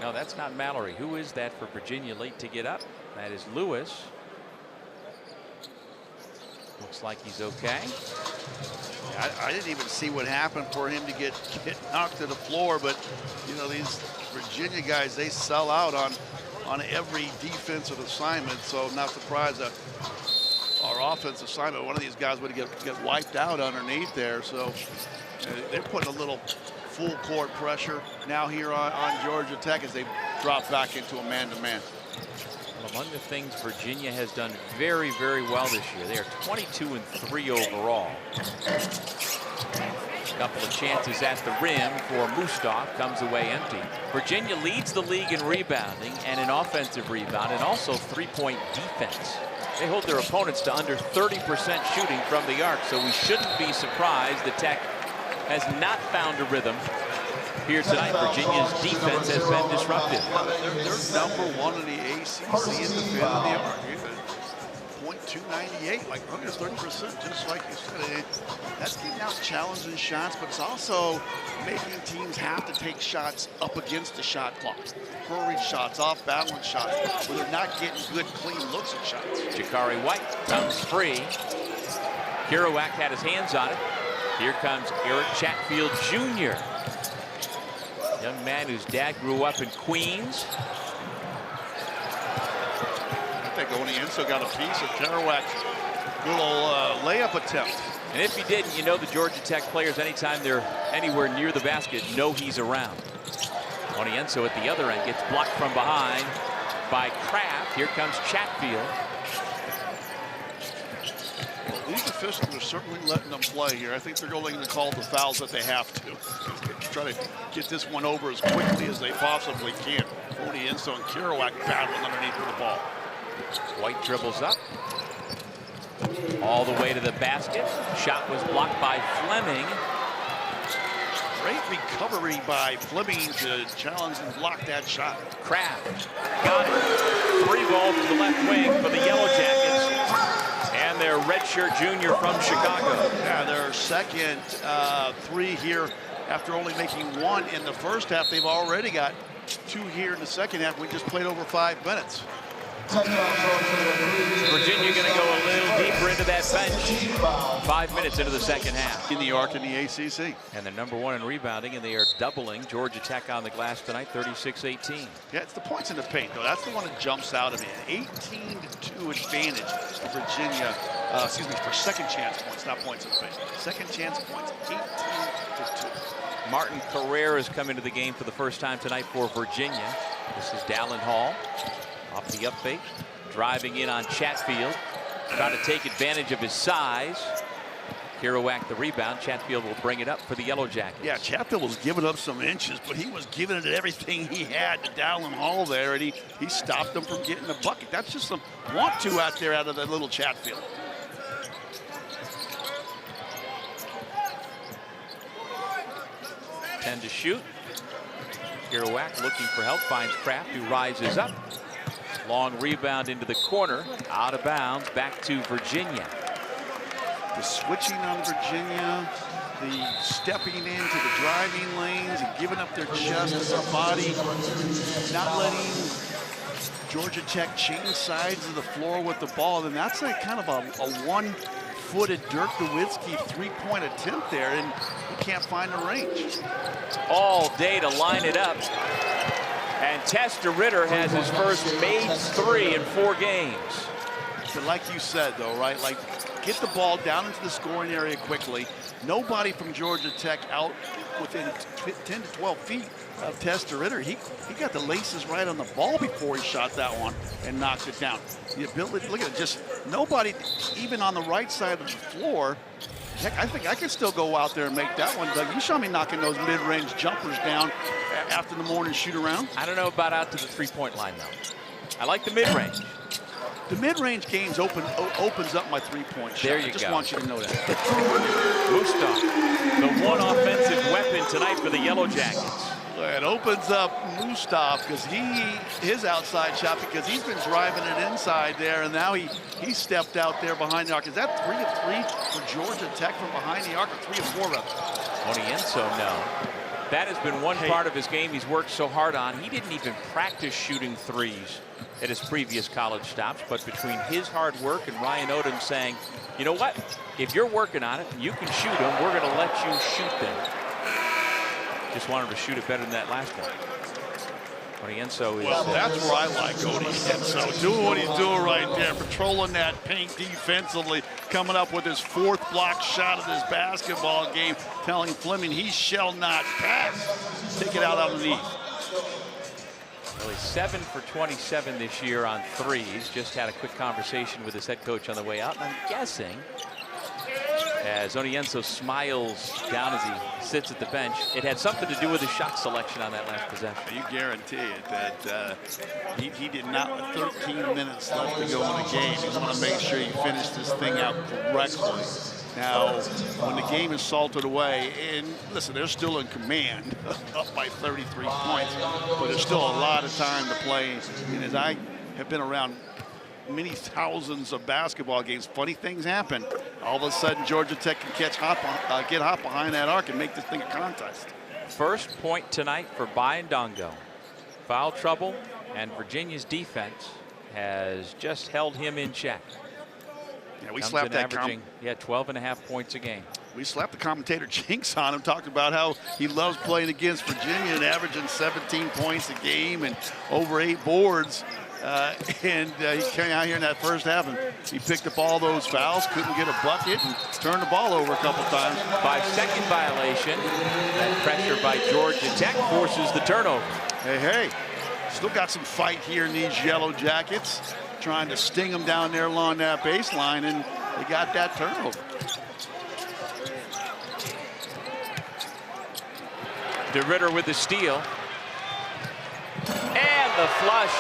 [SPEAKER 1] No, that's not Mallory. Who is that for Virginia late to get up? That is Lewis. Looks like he's okay.
[SPEAKER 2] I didn't even see what happened for him to get knocked to the floor, but you know, these Virginia guys, they sell out on every defensive assignment, so I'm not surprised that our offensive assignment, one of these guys would get wiped out underneath there. So they're putting a little full court pressure now here on Georgia Tech as they drop back into a man-to-man.
[SPEAKER 1] Well, among the things Virginia has done very, very well this year, they are 22-3 overall. A couple of chances at the rim for Mustaf, comes away empty. Virginia leads the league in rebounding and in offensive rebound, and also three-point defense. They hold their opponents to under 30% shooting from the arc, so we shouldn't be surprised that Tech has not found a rhythm here tonight. Virginia's defense has been disruptive.
[SPEAKER 2] They're number 1 in the ACC in defending the arc. .298, like under 30%, just like you said. That's getting out challenging shots, but it's also making teams have to take shots up against the shot clock. Hurried shots, off-balance shots, where they're not getting good, clean looks at shots.
[SPEAKER 1] Jakari White comes free. Kerouac had his hands on it. Here comes Eric Chatfield Jr. Young man whose dad grew up in Queens.
[SPEAKER 2] I think Onyenso got a piece of Kerouac's little layup attempt.
[SPEAKER 1] And if he didn't, you know the Georgia Tech players, anytime they're anywhere near the basket, know he's around. Onyenso at the other end gets blocked from behind by Kraft. Here comes Chatfield.
[SPEAKER 2] Well, these officials are certainly letting them play here. I think they're going to call the fouls that they have to. Try to get this one over as quickly as they possibly can. Onyenso and Kerouac battling underneath the ball.
[SPEAKER 1] White dribbles up all the way to the basket. Shot was blocked by Fleming.
[SPEAKER 2] Great recovery by Fleming to challenge and block that shot.
[SPEAKER 1] Kraft got it. 3 ball to the left wing for the Yellow Jackets and their redshirt junior from Chicago.
[SPEAKER 2] Yeah, their second 3 here after only making 1 in the first half. They've already got 2 here in the second half. We just played over 5 minutes.
[SPEAKER 1] Virginia going to go a little deeper into that bench. 5 minutes into the second half.
[SPEAKER 2] In the arc in the ACC.
[SPEAKER 1] And they're number 1 in rebounding, and they are doubling Georgia Tech on the glass tonight, 36-18.
[SPEAKER 2] Yeah, it's the points in the paint, though. That's the one that jumps out at me. An 18-2 advantage for Virginia. For second chance points, not points in the paint. Second chance points, 18-2.
[SPEAKER 1] Martin Carrera has come into the game for the first time tonight for Virginia. This is Dallin Hall. Off the up fake, driving in on Chatfield, trying to take advantage of his size. Kerouac the rebound. Chatfield will bring it up for the Yellow Jackets.
[SPEAKER 2] Yeah, Chatfield was giving up some inches, but he was giving it everything he had to Dallin Hall there, and he stopped him from getting the bucket. That's just some want-to out there out of that little Chatfield.
[SPEAKER 1] Ten to shoot. Kerouac looking for help, finds Kraft, who rises up. Long rebound into the corner, out of bounds, back to Virginia.
[SPEAKER 2] The switching on Virginia, the stepping into the driving lanes and giving up their chest and their body, not letting Georgia Tech change sides of the floor with the ball. And that's a kind of a one-footed Dirk Nowitzki three-point attempt there, and he can't find the range.
[SPEAKER 1] All day to line it up. And Testa Ritter has his first made 3 in 4 games.
[SPEAKER 2] But like you said, though, right? Like, get the ball down into the scoring area quickly. Nobody from Georgia Tech out within 10 to 12 feet of Testa Ritter. He got the laces right on the ball before he shot that one and knocked it down. The ability, look at it, just nobody, even on the right side of the floor. Heck, I think I could still go out there and make that one. Doug, you saw me knocking those mid-range jumpers down after the morning shoot around.
[SPEAKER 1] I don't know about out to the three-point line, though. I like the mid-range.
[SPEAKER 2] The mid-range games opens up my three-point shot.
[SPEAKER 1] There you
[SPEAKER 2] I just
[SPEAKER 1] go.
[SPEAKER 2] want you to know that.
[SPEAKER 1] Mustaf, the one offensive weapon tonight for the Yellow Jackets.
[SPEAKER 2] It opens up Mustaf because his outside shot, because he's been driving it inside there, and now he stepped out there behind the arc. Is that 3 of 3 for Georgia Tech from behind the arc, or 3 of 4 rather?
[SPEAKER 1] Onienso, no. That has been one part of his game he's worked so hard on. He didn't even practice shooting threes at his previous college stops, but between his hard work and Ryan Odom saying, you know what, if you're working on it, you can shoot them, we're going to let you shoot them. Just wanted to shoot it better than that last one. Onienso is...
[SPEAKER 2] Well, that's where I like Onienso, doing what he's doing right there, patrolling that paint defensively, coming up with his 4th block shot of this basketball game, telling Fleming he shall not pass. Take it out underneath.
[SPEAKER 1] Well, he's 7 for 27 this year on threes. Just had a quick conversation with his head coach on the way out, and I'm guessing, as Onienso smiles down as he sits at the bench, it had something to do with his shot selection on that last possession.
[SPEAKER 2] You guarantee it that he did not, with 13 minutes left to go in the game, he's going to make sure he finished this thing out correctly. Now, when the game is salted away, and listen, they're still in command, up by 33 points, but there's still a lot of time to play. And as I have been around many thousands of basketball games, funny things happen. All of a sudden, Georgia Tech can get hot behind that arc and make this thing a contest.
[SPEAKER 1] First point tonight for Bayandongo. Foul trouble, and Virginia's defense has just held him in check.
[SPEAKER 2] Yeah, we slapped that
[SPEAKER 1] averaging 12.5 points a game.
[SPEAKER 2] We slapped the commentator jinx on him, talked about how he loves playing against Virginia and averaging 17 points a game and over 8 boards. He came out here in that first half and he picked up all those fouls, couldn't get a bucket, and turned the ball over a couple times.
[SPEAKER 1] 5-second violation. That pressure by Georgia Tech forces the turnover.
[SPEAKER 2] Hey, still got some fight here in these Yellow Jackets, trying to sting them down there along that baseline, and they got that turnover.
[SPEAKER 1] DeRitter with the steal. And the flush.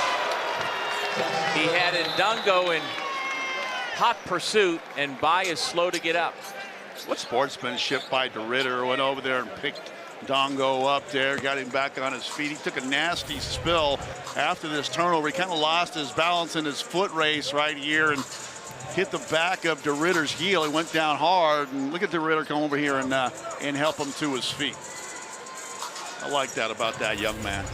[SPEAKER 1] He had Ndongo in hot pursuit, and Bai is slow to get up.
[SPEAKER 2] What sportsmanship by DeRitter. Went over there and picked Ndongo up there, got him back on his feet. He took a nasty spill after this turnover. He kind of lost his balance in his foot race right here and hit the back of DeRitter's heel. He went down hard, and look at DeRitter come over here and help him to his feet. I like that about that young man.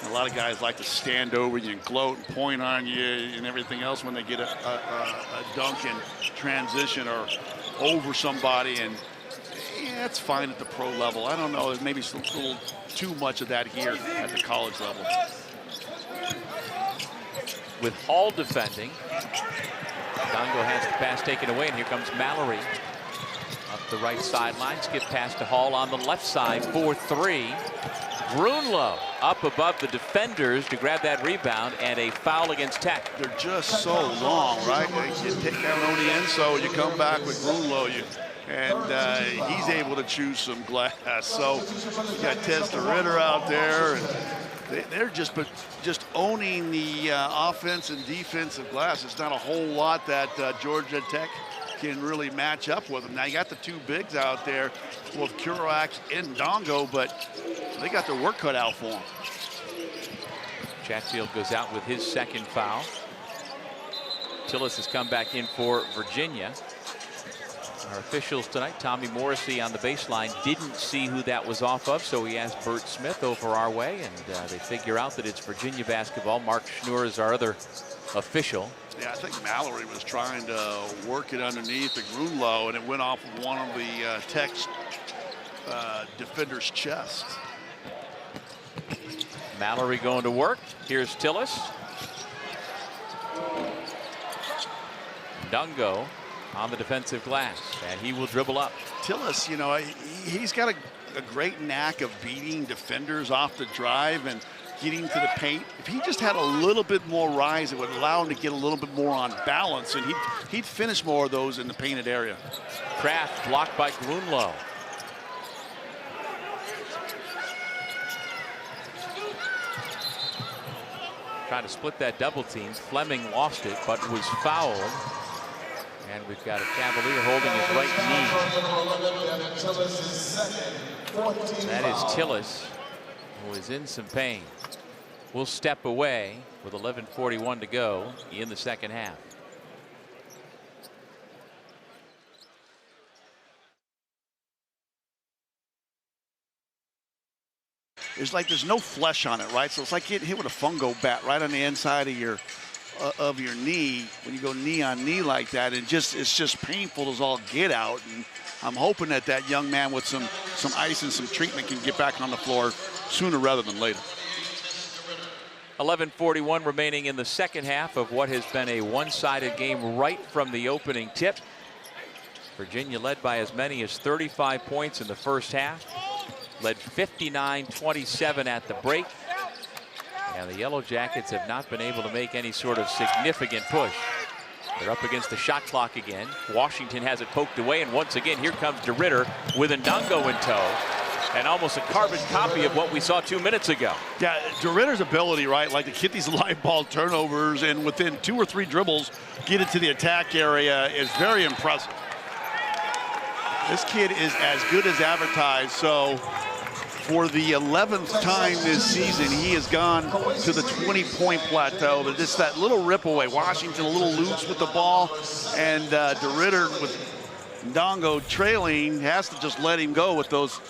[SPEAKER 2] A lot of guys like to stand over you and gloat and point on you and everything else when they get a dunk in transition or over somebody, and yeah, it's fine at the pro level. I don't know, there's maybe a little too much of that here at the college level.
[SPEAKER 1] With Hall defending, Ndongo has the pass taken away, and here comes Mallory up the right sideline. Skip pass to Hall on the left side for 3. Grunlow up above the defenders to grab that rebound, and a foul against Tech.
[SPEAKER 2] They're just so long, right? You take down Onienso, you come back with Grunlow, and he's able to choose some glass. So you got Testa Ritter out there, and they're just owning the offense and defensive glass. It's not a whole lot that Georgia Tech can really match up with them. Now you got the 2 bigs out there with Kurak and Ndongo, but they got their work cut out for them.
[SPEAKER 1] Chatfield goes out with his second foul. Tillis has come back in for Virginia. Our officials tonight, Tommy Morrissey on the baseline, didn't see who that was off of, so he asked Bert Smith over our way, and they figure out that it's Virginia basketball. Mark Schnur is our other official.
[SPEAKER 2] Yeah, I think Mallory was trying to work it underneath the Grunlow, and it went off of one of the Tech's defender's chest.
[SPEAKER 1] Mallory going to work. Here's Tillis. Ndongo on the defensive glass, and he will dribble up.
[SPEAKER 2] Tillis, you know, he's got a great knack of beating defenders off the drive and getting to the paint. If he just had a little bit more rise, it would allow him to get a little bit more on balance, and he'd finish more of those in the painted area.
[SPEAKER 1] Kraft blocked by Grunlow. Trying to split that double team. Fleming lost it, but was fouled. And we've got a Cavalier holding his right knee. That is Tillis, who is in some pain. Will step away with 11:41 to go in the second half.
[SPEAKER 2] It's like there's no flesh on it, right? So it's like getting hit with a fungo bat right on the inside of your knee when you go knee on knee like that. And it's just painful as all get out. And I'm hoping that that young man with some ice and some treatment can get back on the floor sooner rather than later.
[SPEAKER 1] 11:41 remaining in the second half of what has been a one-sided game right from the opening tip. Virginia led by as many as 35 points in the first half. Led 59-27 at the break. And the Yellow Jackets have not been able to make any sort of significant push. They're up against the shot clock again. Washington has it poked away, and once again, here comes DeRitter with Ndongo in tow. And almost a carbon copy of what we saw 2 minutes ago.
[SPEAKER 2] Yeah, DeRitter's ability, right, like to get these live ball turnovers and within 2 or 3 dribbles get into the attack area is very impressive. This kid is as good as advertised. So for the 11th time this season, he has gone to the 20-point plateau. But just that little rip away. Washington a little loose with the ball, and DeRitter with Ndongo trailing has to just let him go with those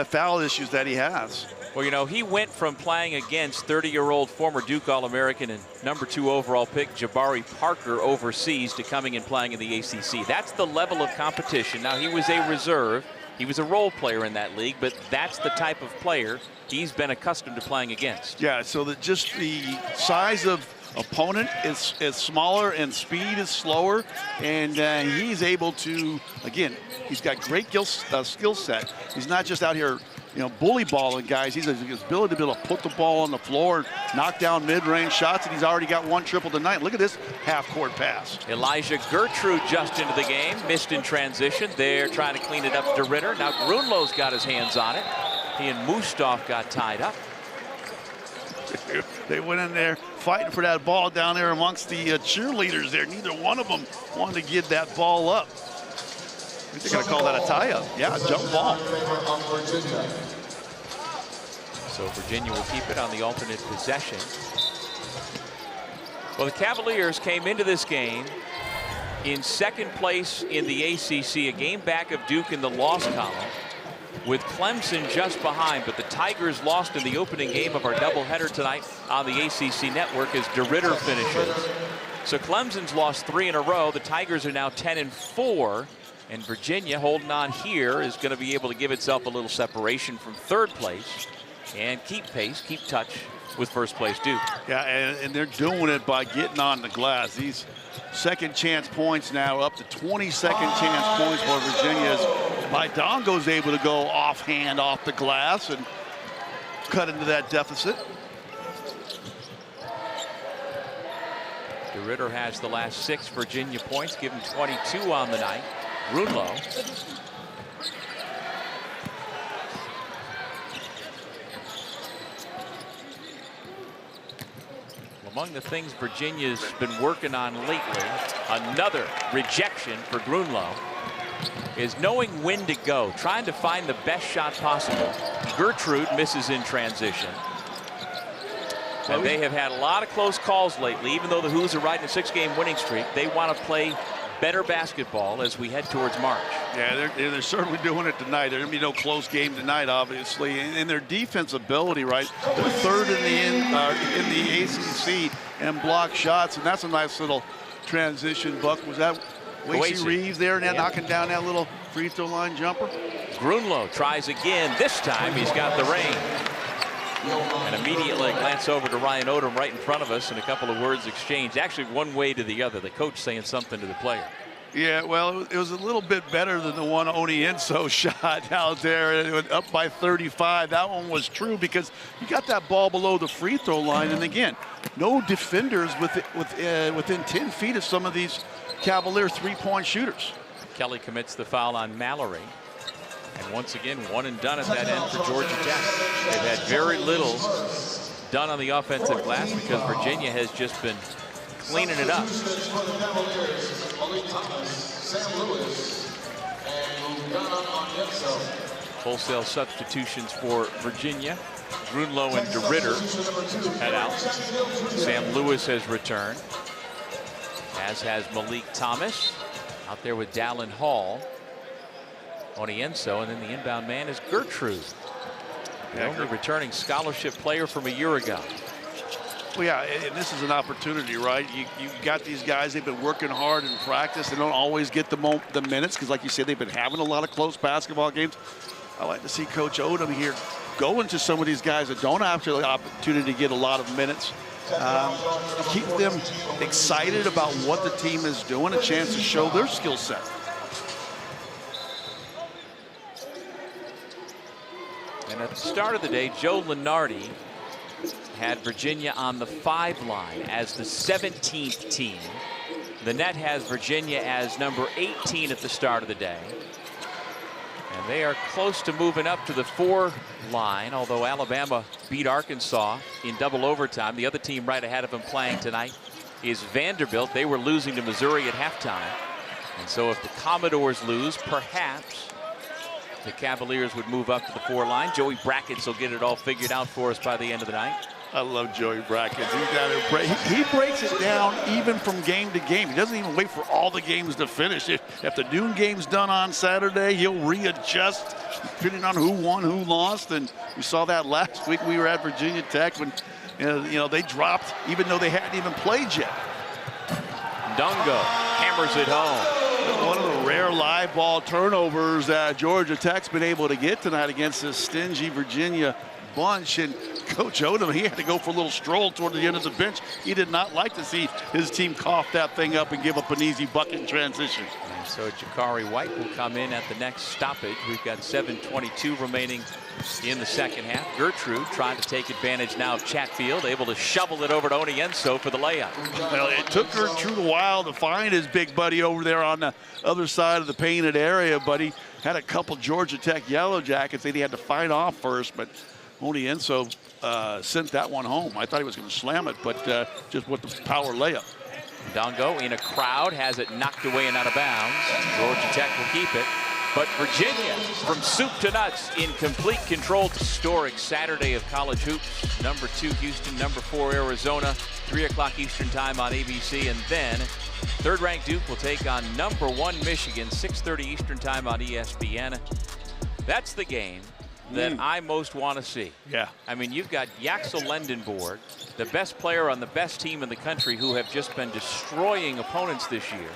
[SPEAKER 2] foul issues that he has.
[SPEAKER 1] Well, you know, he went from playing against 30-year-old former Duke All-American and #2 overall pick Jabari Parker overseas to coming and playing in the ACC. That's the level of competition. Now, he was a reserve. He was a role player in that league, but that's the type of player he's been accustomed to playing against.
[SPEAKER 2] Yeah, so that just the size of opponent is smaller and speed is slower, and he's able to, again, he's got great skill set. He's not just out here, you know, bully balling guys. He's his ability to be able to put the ball on the floor, knock down mid-range shots, and he's already got 1 triple tonight. Look at this half-court pass.
[SPEAKER 1] Elijah Gertrude just into the game, missed in transition. They're trying to clean it up to DeRitter. Now Grunlow's got his hands on it. He and Mustaf got tied up.
[SPEAKER 2] They went in there fighting for that ball down there amongst the cheerleaders there. Neither one of them wanted to get that ball up. I think they're going to call that a tie-up. Yeah, jump ball.
[SPEAKER 1] So Virginia will keep it on the alternate possession. Well, the Cavaliers came into this game in second place in the ACC, a game back of Duke in the loss column, with Clemson just behind. But the Tigers lost in the opening game of our doubleheader tonight on the ACC network as DeRitter finishes. So Clemson's lost 3 in a row. The Tigers are now 10-4. And Virginia, holding on here, is going to be able to give itself a little separation from third place and keep pace, keep touch with first place Duke.
[SPEAKER 2] Yeah, and they're doing it by getting on the glass. These second chance points now up to 20 second chance points for Virginia. Ndongo's able to go offhand off the glass and cut into that deficit.
[SPEAKER 1] DeRitter has the last 6 Virginia points, given 22 on the night. Grunlow. Among the things Virginia's been working on lately, another rejection for Grunlow, is knowing when to go, trying to find the best shot possible. Gertrude misses in transition. And they have had a lot of close calls lately. Even though the Hoos are riding a 6-game winning streak, they want to play better basketball as we head towards March.
[SPEAKER 2] Yeah, they're certainly doing it tonight. There's going to be no close game tonight, obviously. And their defense ability, right? They're third in the ACC and block shots, and that's a nice little transition. Buck, was that Wacy Reeves there now knocking down that little free throw line jumper?
[SPEAKER 1] Grunlow tries again. This time he's got the rain. And immediately a glance over to Ryan Odom right in front of us, and a couple of words exchanged. Actually, one way to the other. The coach saying something to the player.
[SPEAKER 2] Yeah, well, it was a little bit better than the one Onienso shot out there. It went up by 35. That one was true because you got that ball below the free throw line. And again, no defenders within 10 feet of some of these Cavalier three-point shooters.
[SPEAKER 1] Kelly commits the foul on Mallory. And once again, one and done at that end for Georgia Tech. They've had very little done on the offensive glass because Virginia has just been cleaning it up.
[SPEAKER 3] For the Cavaliers, Malik Thomas, Sam Lewis, and
[SPEAKER 1] Wholesale substitutions for Virginia. Grunlow and DeRitter head out. Sam Lewis has returned, as has Malik Thomas. Out there with Dallin Hall. Onienso, and then the inbound man is Gertrude. The only returning scholarship player from a year ago.
[SPEAKER 2] Well, yeah, and this is an opportunity, right? You got these guys, they've been working hard in practice. They don't always get the minutes because, like you said, they've been having a lot of close basketball games. I like to see Coach Odom here go into some of these guys that don't have the opportunity to get a lot of minutes. Keep them excited about what the team is doing, a chance to show their skill set.
[SPEAKER 1] And at the start of the day, Joe Lenardi had Virginia on the 5 line as the 17th team. The net has Virginia as number 18 at the start of the day. And they are close to moving up to the 4 line, although Alabama beat Arkansas in double overtime. The other team right ahead of them playing tonight is Vanderbilt. They were losing to Missouri at halftime. And so if the Commodores lose, perhaps the Cavaliers would move up to the 4 line. Joey Brackets will get it all figured out for us by the end of the night.
[SPEAKER 2] I love Joey Brackets. He breaks it down even from game to game. He doesn't even wait for all the games to finish. If the noon game's done on Saturday, he'll readjust depending on who won, who lost. And we saw that last week. We were at Virginia Tech when they dropped even though they hadn't even played yet.
[SPEAKER 1] Ndongo hammers it home.
[SPEAKER 2] One of the rare live ball turnovers that Georgia Tech's been able to get tonight against this stingy Virginia bunch. And Coach Odom, he had to go for a little stroll toward the end of the bench. He did not like to see his team cough that thing up and give up an easy bucket in transition.
[SPEAKER 1] And so Jakari White will come in at the next stoppage. We've got 7:22 remaining in the second half. Gertrude trying to take advantage now of Chatfield, able to shovel it over to Onienso for the layup.
[SPEAKER 2] Well, it took Gertrude a while to find his big buddy over there on the other side of the painted area, but he had a couple Georgia Tech Yellow Jackets that he had to fight off first, but Onienso sent that one home. I thought he was going to slam it, but just with the power layup.
[SPEAKER 1] Ndongo in a crowd has it knocked away and out of bounds. Georgia Tech will keep it. But Virginia, from soup to nuts, in complete control. Historic Saturday of college hoops. Number 2 Houston, number 4 Arizona. 3 o'clock Eastern time on ABC. And then third-ranked Duke will take on number 1 Michigan. 6:30 Eastern time on ESPN. That's the game that I most want to see.
[SPEAKER 2] Yeah.
[SPEAKER 1] I mean, you've got Yaxel Lendenborg, the best player on the best team in the country, who have just been destroying opponents this year.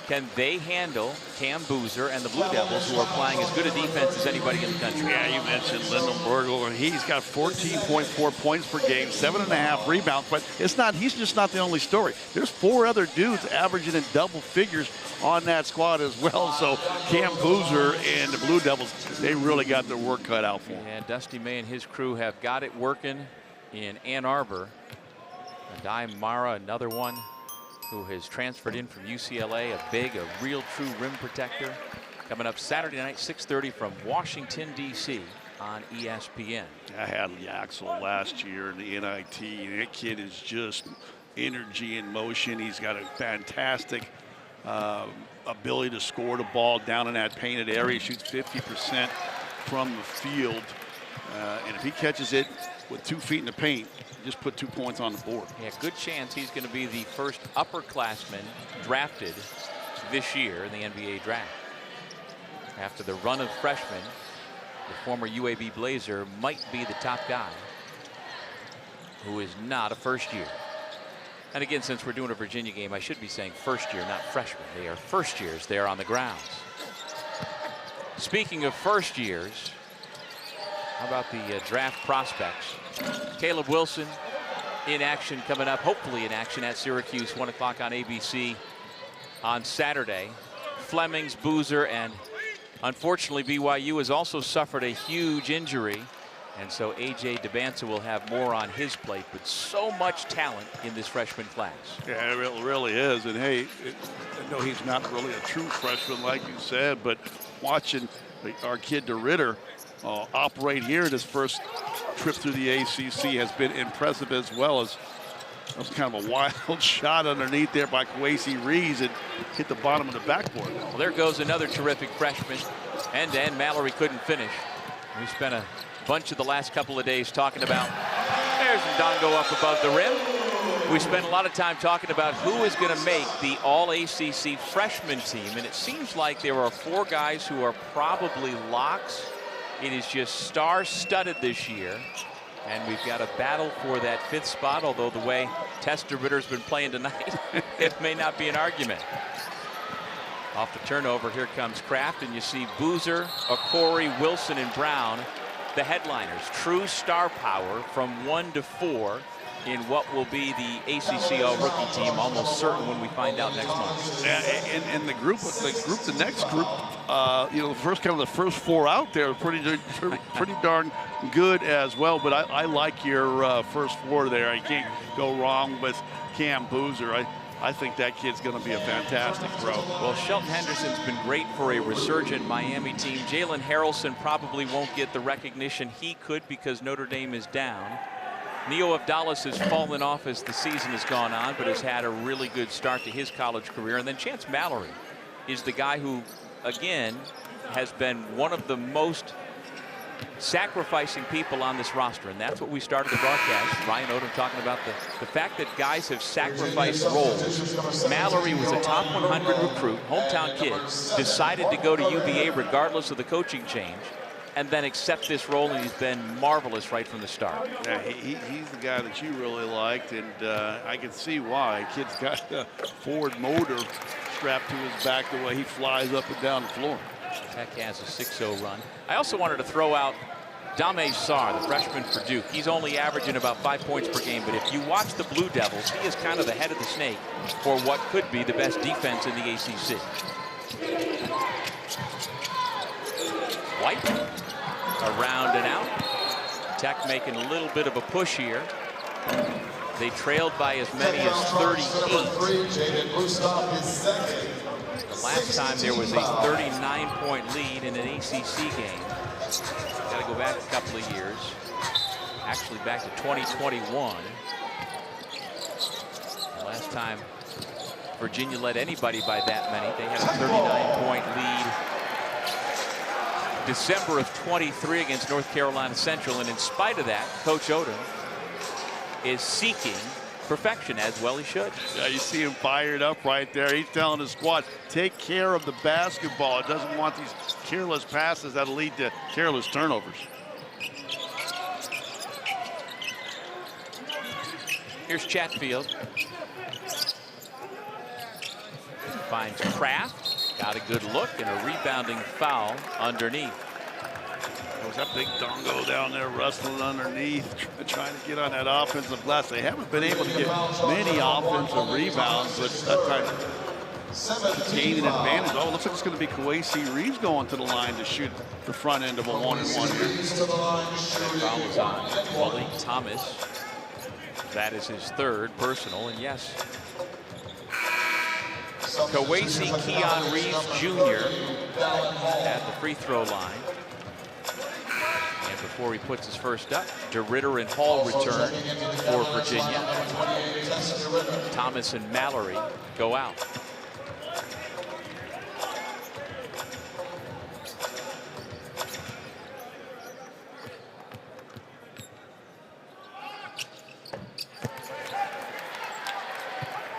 [SPEAKER 1] Can they handle Cam Boozer and the Blue Devils, who are playing as good a defense as anybody in the country?
[SPEAKER 2] Yeah, you mentioned Lendenborg. He's got 14.4 points per game, 7.5 rebounds, but he's just not the only story. There's 4 other dudes averaging in double figures on that squad as well. So Cam Boozer and the Blue Devils, they really got their work cut out for them.
[SPEAKER 1] And Dusty May and his crew have got it working in Ann Arbor. Adai Mara, another one who has transferred in from UCLA, a real true rim protector. Coming up Saturday night, 6:30 from Washington, D.C. on ESPN.
[SPEAKER 2] I had Yaxel last year in the NIT. That kid is just energy in motion. He's got a fantastic ability to score the ball down in that painted area. He shoots 50% from the field. And if he catches it with 2 feet in the paint, just put 2 points on the board.
[SPEAKER 1] Yeah, good chance he's going to be the first upperclassman drafted this year in the NBA draft. After the run of freshmen, the former UAB Blazer might be the top guy who is not a first year. And again, since we're doing a Virginia game, I should be saying first year, not freshman. They are first years there on the grounds. Speaking of first years, how about the draft prospects? Caleb Wilson in action coming up, hopefully in action at Syracuse, 1 o'clock on ABC on Saturday. Flemings, Boozer, and unfortunately BYU has also suffered a huge injury. And so A.J. DeBanza will have more on his plate, but so much talent in this freshman class.
[SPEAKER 2] Yeah, it really is. And hey, I know he's not really a true freshman like you said, but watching our kid DeRitter operate here in his first trip through the ACC has been impressive as well. As that was kind of a wild shot underneath there by Kwesi Reeves and hit the bottom of the backboard.
[SPEAKER 1] Well, there goes another terrific freshman. End-to-end, Mallory couldn't finish. We spent a bunch of the last couple of days talking about, there's Ndongo up above the rim. We spent a lot of time talking about who is going to make the All-ACC freshman team, and it seems like there are 4 guys who are probably locks. It is just star-studded this year, and we've got a battle for that 5th spot, although the way Tester-Ritter's been playing tonight, it may not be an argument. Off the turnover, here comes Kraft, and you see Boozer, Okori, Wilson, and Brown, the headliners. True star power from 1 to 4 in what will be the ACC All-Rookie team, almost certain when we find out next month.
[SPEAKER 2] Yeah, and the next group, you know, the first 4 out there are pretty darn good as well. But I like your first 4 there. You can't go wrong with Cam Boozer. I think that kid's going to be a fantastic pro.
[SPEAKER 1] Well, Shelton Henderson's been great for a resurgent Miami team. Jalen Harrelson probably won't get the recognition he could because Notre Dame is down. Neo Abdallas has fallen off as the season has gone on, but has had a really good start to his college career. And then Chance Mallory is the guy who, again, has been one of the most sacrificing people on this roster, and that's what we started the broadcast. Ryan Odom talking about the fact that guys have sacrificed roles. Mallory was a top 100 recruit, hometown kid, decided to go to UVA regardless of the coaching change, and then accept this role, and he's been marvelous right from the start.
[SPEAKER 2] Yeah, he's the guy that you really liked, and I can see why. Kid's got a Ford motor strapped to his back the way he flies up and down the floor.
[SPEAKER 1] Tech has a 6-0 run. I also wanted to throw out Dame Sarr, the freshman for Duke. He's only averaging about 5 points per game, but if you watch the Blue Devils, he is kind of the head of the snake for what could be the best defense in the ACC. White, around and out. Tech making a little bit of a push here. They trailed by as many as 38. The last time there was a 39-point lead in an ACC game. Got to go back a couple of years. Actually back to 2021. The last time Virginia led anybody by that many, they had a 39-point lead December of 23 against North Carolina Central. And in spite of that, Coach Odom is seeking perfection, as well he should.
[SPEAKER 2] Yeah, you see him fired up right there. He's telling his squad, take care of the basketball. It doesn't want these careless passes that'll lead to careless turnovers.
[SPEAKER 1] Here's Chatfield. Finds Kraft. Got a good look and a rebounding foul underneath.
[SPEAKER 2] Was that big Ndongo down there wrestling underneath, trying to get on that offensive glass. They haven't been able to get many offensive rebounds, but that time gaining an advantage. Oh, it looks like it's going to be Kwesi Reeves going to the line to shoot the front end of a 1-and-1 here.
[SPEAKER 1] Foul is on Wally Thomas. That is his 3rd personal, and yes, Kwesi Keon Reeves Jr. at the free throw line. And before he puts his first up, DeRitter and Hall return for Virginia. Thomas and Mallory go out.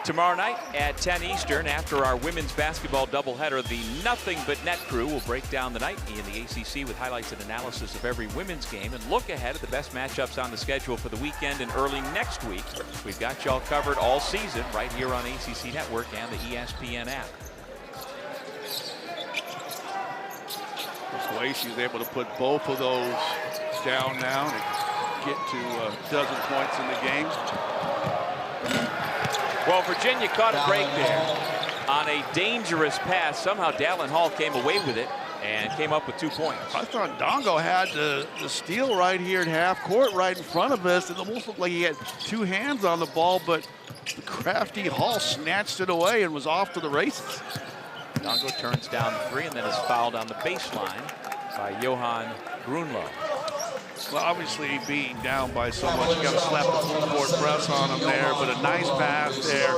[SPEAKER 1] Tomorrow night at 10 Eastern, after our women's basketball doubleheader, the Nothing But Net crew will break down the night in the ACC with highlights and analysis of every women's game and look ahead at the best matchups on the schedule for the weekend and early next week. We've got y'all covered all season right here on ACC Network and the ESPN app.
[SPEAKER 2] Kwesi was able to put both of those down now to get to a dozen points in the game.
[SPEAKER 1] Well, Virginia caught a break there on a dangerous pass. Somehow Dallin Hall came away with it and came up with 2 points.
[SPEAKER 2] I thought Ndongo had the steal right here at half court right in front of us. It almost looked like he had 2 hands on the ball, but the crafty Hall snatched it away and was off to the races.
[SPEAKER 1] Ndongo turns down the 3 and then is fouled on the baseline by Johan Grunlow.
[SPEAKER 2] Well, obviously being down by so much, you got to slap the full court press on him there, but a nice pass there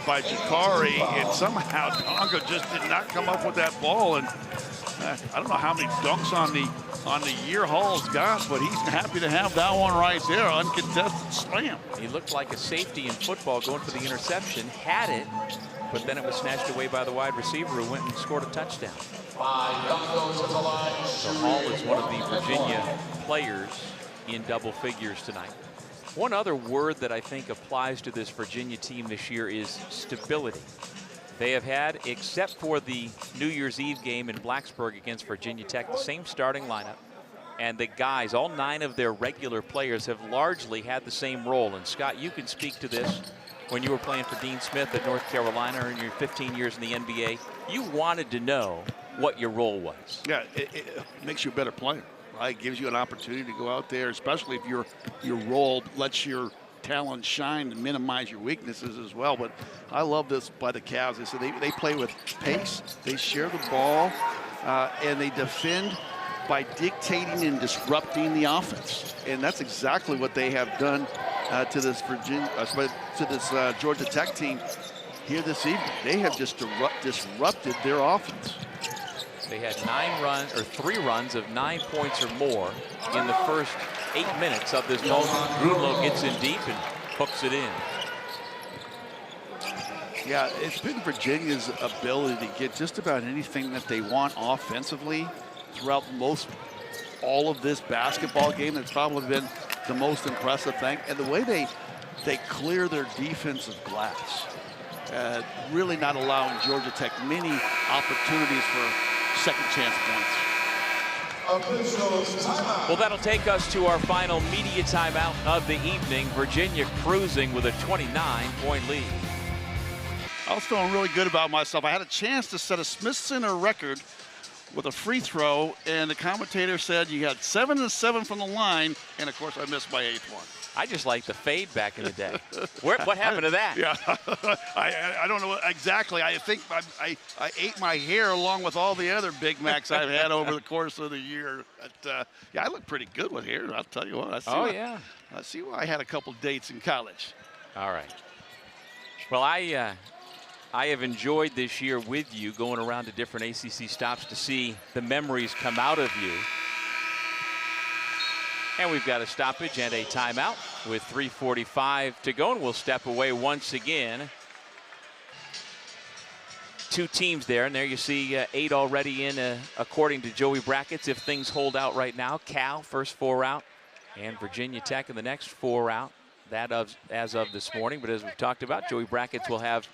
[SPEAKER 2] by Jakari, and somehow Dongo just did not come up with that ball. And I don't know how many dunks on the year Hall's got, but he's happy to have that one right there, uncontested slam.
[SPEAKER 1] He looked like a safety in football going for the interception, had it, but then it was snatched away by the wide receiver who went and scored a touchdown. So Hall is one of the Virginia players in double figures tonight. One other word that I think applies to this Virginia team this year is stability. They have had, except for the New Year's Eve game in Blacksburg against Virginia Tech, the same starting lineup. And the guys, all 9 of their regular players, have largely had the same role. And Scott, you can speak to this. When you were playing for Dean Smith at North Carolina in your 15 years in the NBA, you wanted to know what your role was.
[SPEAKER 2] Yeah, it makes you a better player, right? It gives you an opportunity to go out there, especially if your role lets your talent shine and minimize your weaknesses as well. But I love this by the Cavs. They play with pace, they share the ball, and they defend by dictating and disrupting the offense. And that's exactly what they have done to this Georgia Tech team here this evening. They have just disrupted their offense.
[SPEAKER 1] They had 3 runs of 9 points or more in the first 8 minutes of this moment. Grunlow gets in deep and hooks it in.
[SPEAKER 2] Yeah, it's been Virginia's ability to get just about anything that they want offensively throughout all of this basketball game. That's probably been the most impressive thing. And the way they clear their defensive glass, really not allowing Georgia Tech many opportunities for second chance points.
[SPEAKER 1] Well, that'll take us to our final media timeout of the evening. Virginia cruising with a 29-point lead.
[SPEAKER 2] I was feeling really good about myself. I had a chance to set a Smith Center record with a free throw, and the commentator said you had 7 and 7 from the line, and of course I missed my 8th one.
[SPEAKER 1] I just like the fade back in the day. What happened to that?
[SPEAKER 2] Yeah, I don't know exactly. I think I ate my hair along with all the other Big Macs I've had over the course of the year. But, yeah, I look pretty good with hair. I'll tell you what. I see why I had a couple dates in college.
[SPEAKER 1] All right. Well, I have enjoyed this year with you going around to different ACC stops to see the memories come out of you. And we've got a stoppage and a timeout with 3:45 to go, and we'll step away once again. 2 teams there, and there you see 8 already in according to Joey brackets if things hold out right now. Cal first 4 out, and Virginia Tech in the next 4 out. That as of this morning, but as we've talked about, Joey brackets will have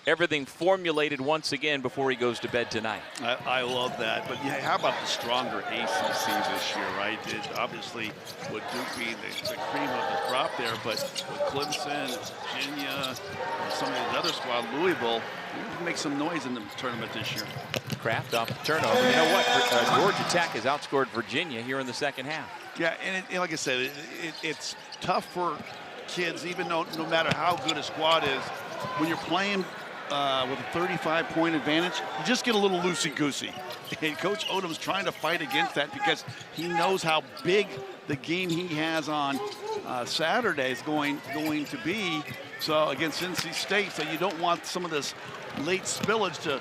[SPEAKER 1] everything formulated once again before he goes to bed tonight.
[SPEAKER 2] I love that. But yeah, how about the stronger ACC this year, right? Obviously, with Duke being the cream of the crop there, but with Clemson, Virginia, and some of the other squad, Louisville, we can make some noise in the tournament this year.
[SPEAKER 1] Kraft off the turnover. You know what? Georgia Tech has outscored Virginia here in the second half.
[SPEAKER 2] Yeah, and like I said, it's tough for kids, even though no matter how good a squad is, when you're playing with a 35-point advantage, you just get a little loosey-goosey. And Coach Odom's trying to fight against that because he knows how big the game he has on Saturday is going to be. So against NC State, so you don't want some of this late spillage to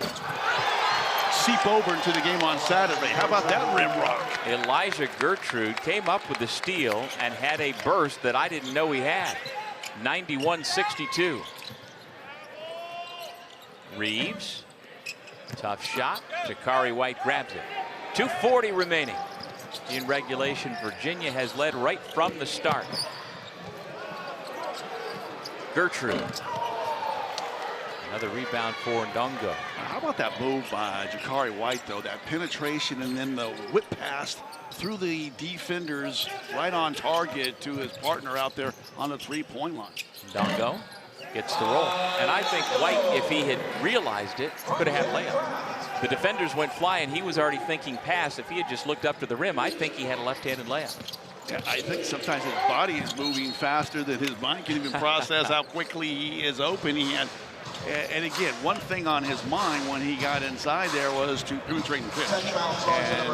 [SPEAKER 2] seep over into the game on Saturday. How about that rim rock?
[SPEAKER 1] Elijah Gertrude came up with the steal and had a burst that I didn't know he had. 91-62. Reeves, tough shot. Jakari White grabs it. 2:40 remaining in regulation. Virginia has led right from the start. Gertrude. Another rebound for Ndongo.
[SPEAKER 2] How about that move by Jakari White, though? That penetration and then the whip pass through the defenders right on target to his partner out there on the 3-point line.
[SPEAKER 1] Ndongo gets the roll. And I think White, if he had realized it, could have had layup. The defenders went flying. He was already thinking pass. If he had just looked up to the rim, I think he had a left-handed layup.
[SPEAKER 2] Yeah, I think sometimes his body is moving faster than his mind can even process how quickly he is open. He had And again, one thing on his mind when he got inside there was to penetrate and finish. And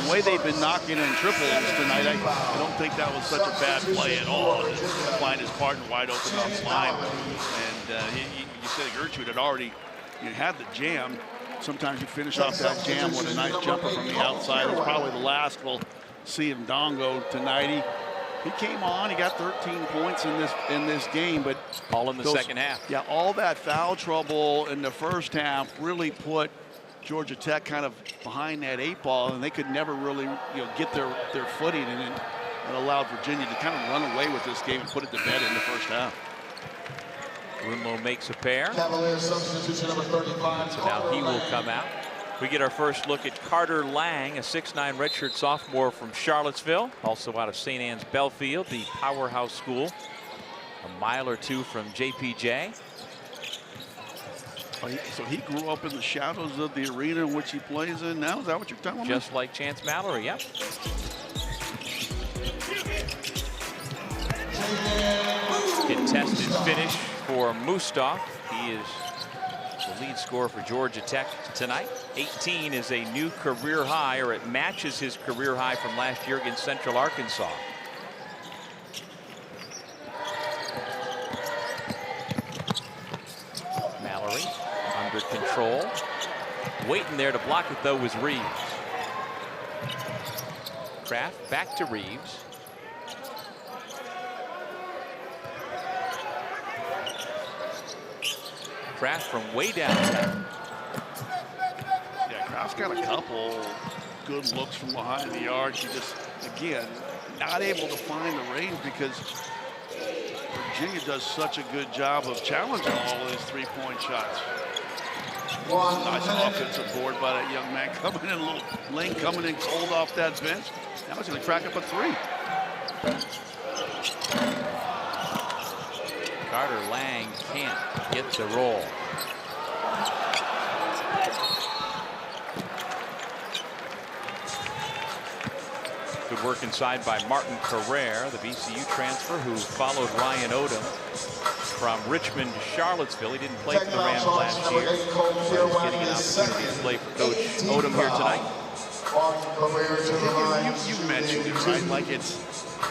[SPEAKER 2] the way they've been knocking in triples tonight, I don't think that was such a bad play at all. Just find his partner wide open on the line. And you said Gertrude had already had the jam. Sometimes you finish off that jam with a nice jumper from the outside. It's probably the last we'll see in Dongo tonight. He came on, he got 13 points in this game, but
[SPEAKER 1] all in the second half.
[SPEAKER 2] Yeah, all that foul trouble in the first half really put Georgia Tech kind of behind that 8 ball, and they could never really get their footing, and it allowed Virginia to kind of run away with this game and put it to bed in the first half.
[SPEAKER 1] Grunlow makes a pair.
[SPEAKER 3] Cavaliers substitution number 35.
[SPEAKER 1] So now he will come out. We get our first look at Carter Lang, a 6'9" redshirt sophomore from Charlottesville, also out of St. Anne's Belfield, the powerhouse school, a mile or two from JPJ.
[SPEAKER 2] So he grew up in the shadows of the arena in which he plays in now? Is that what you're telling me?
[SPEAKER 1] Just like Chance Mallory, yep. Contested finish for Mustaf. He is the lead scorer for Georgia Tech tonight. 18 is a new career high, or it matches his career high from last year against Central Arkansas. Mallory under control. Waiting there to block it though was Reeves. Kraft back to Reeves. Kraft from way downtown.
[SPEAKER 2] Yeah, Kraft's got a couple good looks from behind the arc. He just, again, not able to find the range because Virginia does such a good job of challenging all of his three-point shots. Nice offensive board by that young man coming in, a little Lane coming in cold off that bench. Now he's going to crack up a three.
[SPEAKER 1] Carter Lang can't get the roll. Good work inside by Martin Carrere, the VCU transfer who followed Ryan Odom from Richmond to Charlottesville. He didn't play for the Rams last year. He's getting an opportunity to play for Coach Odom here tonight.
[SPEAKER 2] You mentioned it, right? Like it's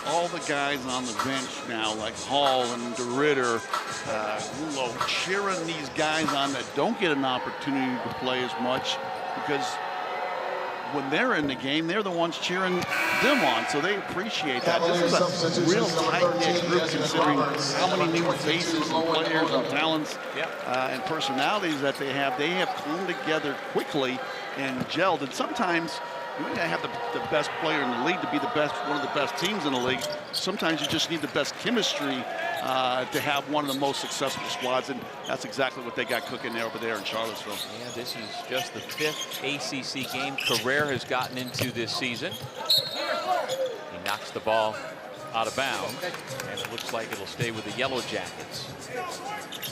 [SPEAKER 2] all the guys on the bench now, like Hall and DeRitter, Grunlow, cheering these guys on that don't get an opportunity to play as much, because when they're in the game, they're the ones cheering them on, so they appreciate that. This is a real tight-knit group considering how many new faces and players and talents and personalities that they have. They have come together quickly and gelled, and sometimes you may not have the best player in the league to be the best, one of the best teams in the league. Sometimes you just need the best chemistry to have one of the most successful squads, and that's exactly what they got cooking there over there in Charlottesville.
[SPEAKER 1] Yeah, this is just the 5th ACC game Carrere has gotten into this season. He knocks the ball out of bounds, and it looks like it'll stay with the Yellow Jackets.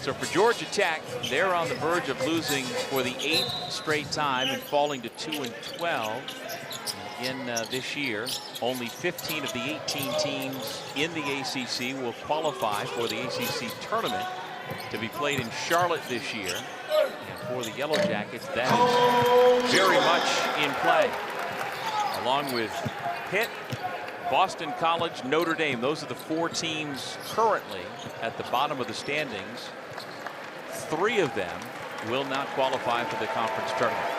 [SPEAKER 1] So for Georgia Tech, they're on the verge of losing for the 8th straight time and falling to 2-12. In this year, only 15 of the 18 teams in the ACC will qualify for the ACC tournament to be played in Charlotte this year. And for the Yellow Jackets, that is very much in play. Along with Pitt, Boston College, Notre Dame. Those are the 4 teams currently at the bottom of the standings. 3 of them will not qualify for the conference tournament.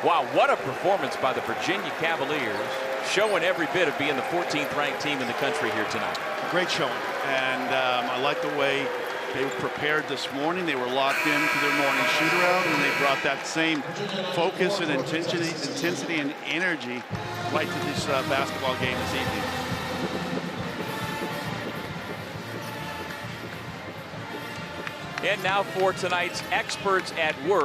[SPEAKER 1] Wow, what a performance by the Virginia Cavaliers, showing every bit of being the 14th ranked team in the country here tonight.
[SPEAKER 2] Great showing, and I like the way they were prepared this morning. They were locked into their morning shoot-around, and they brought that same focus and intensity and energy right to this basketball game this evening.
[SPEAKER 1] And now for tonight's experts at work.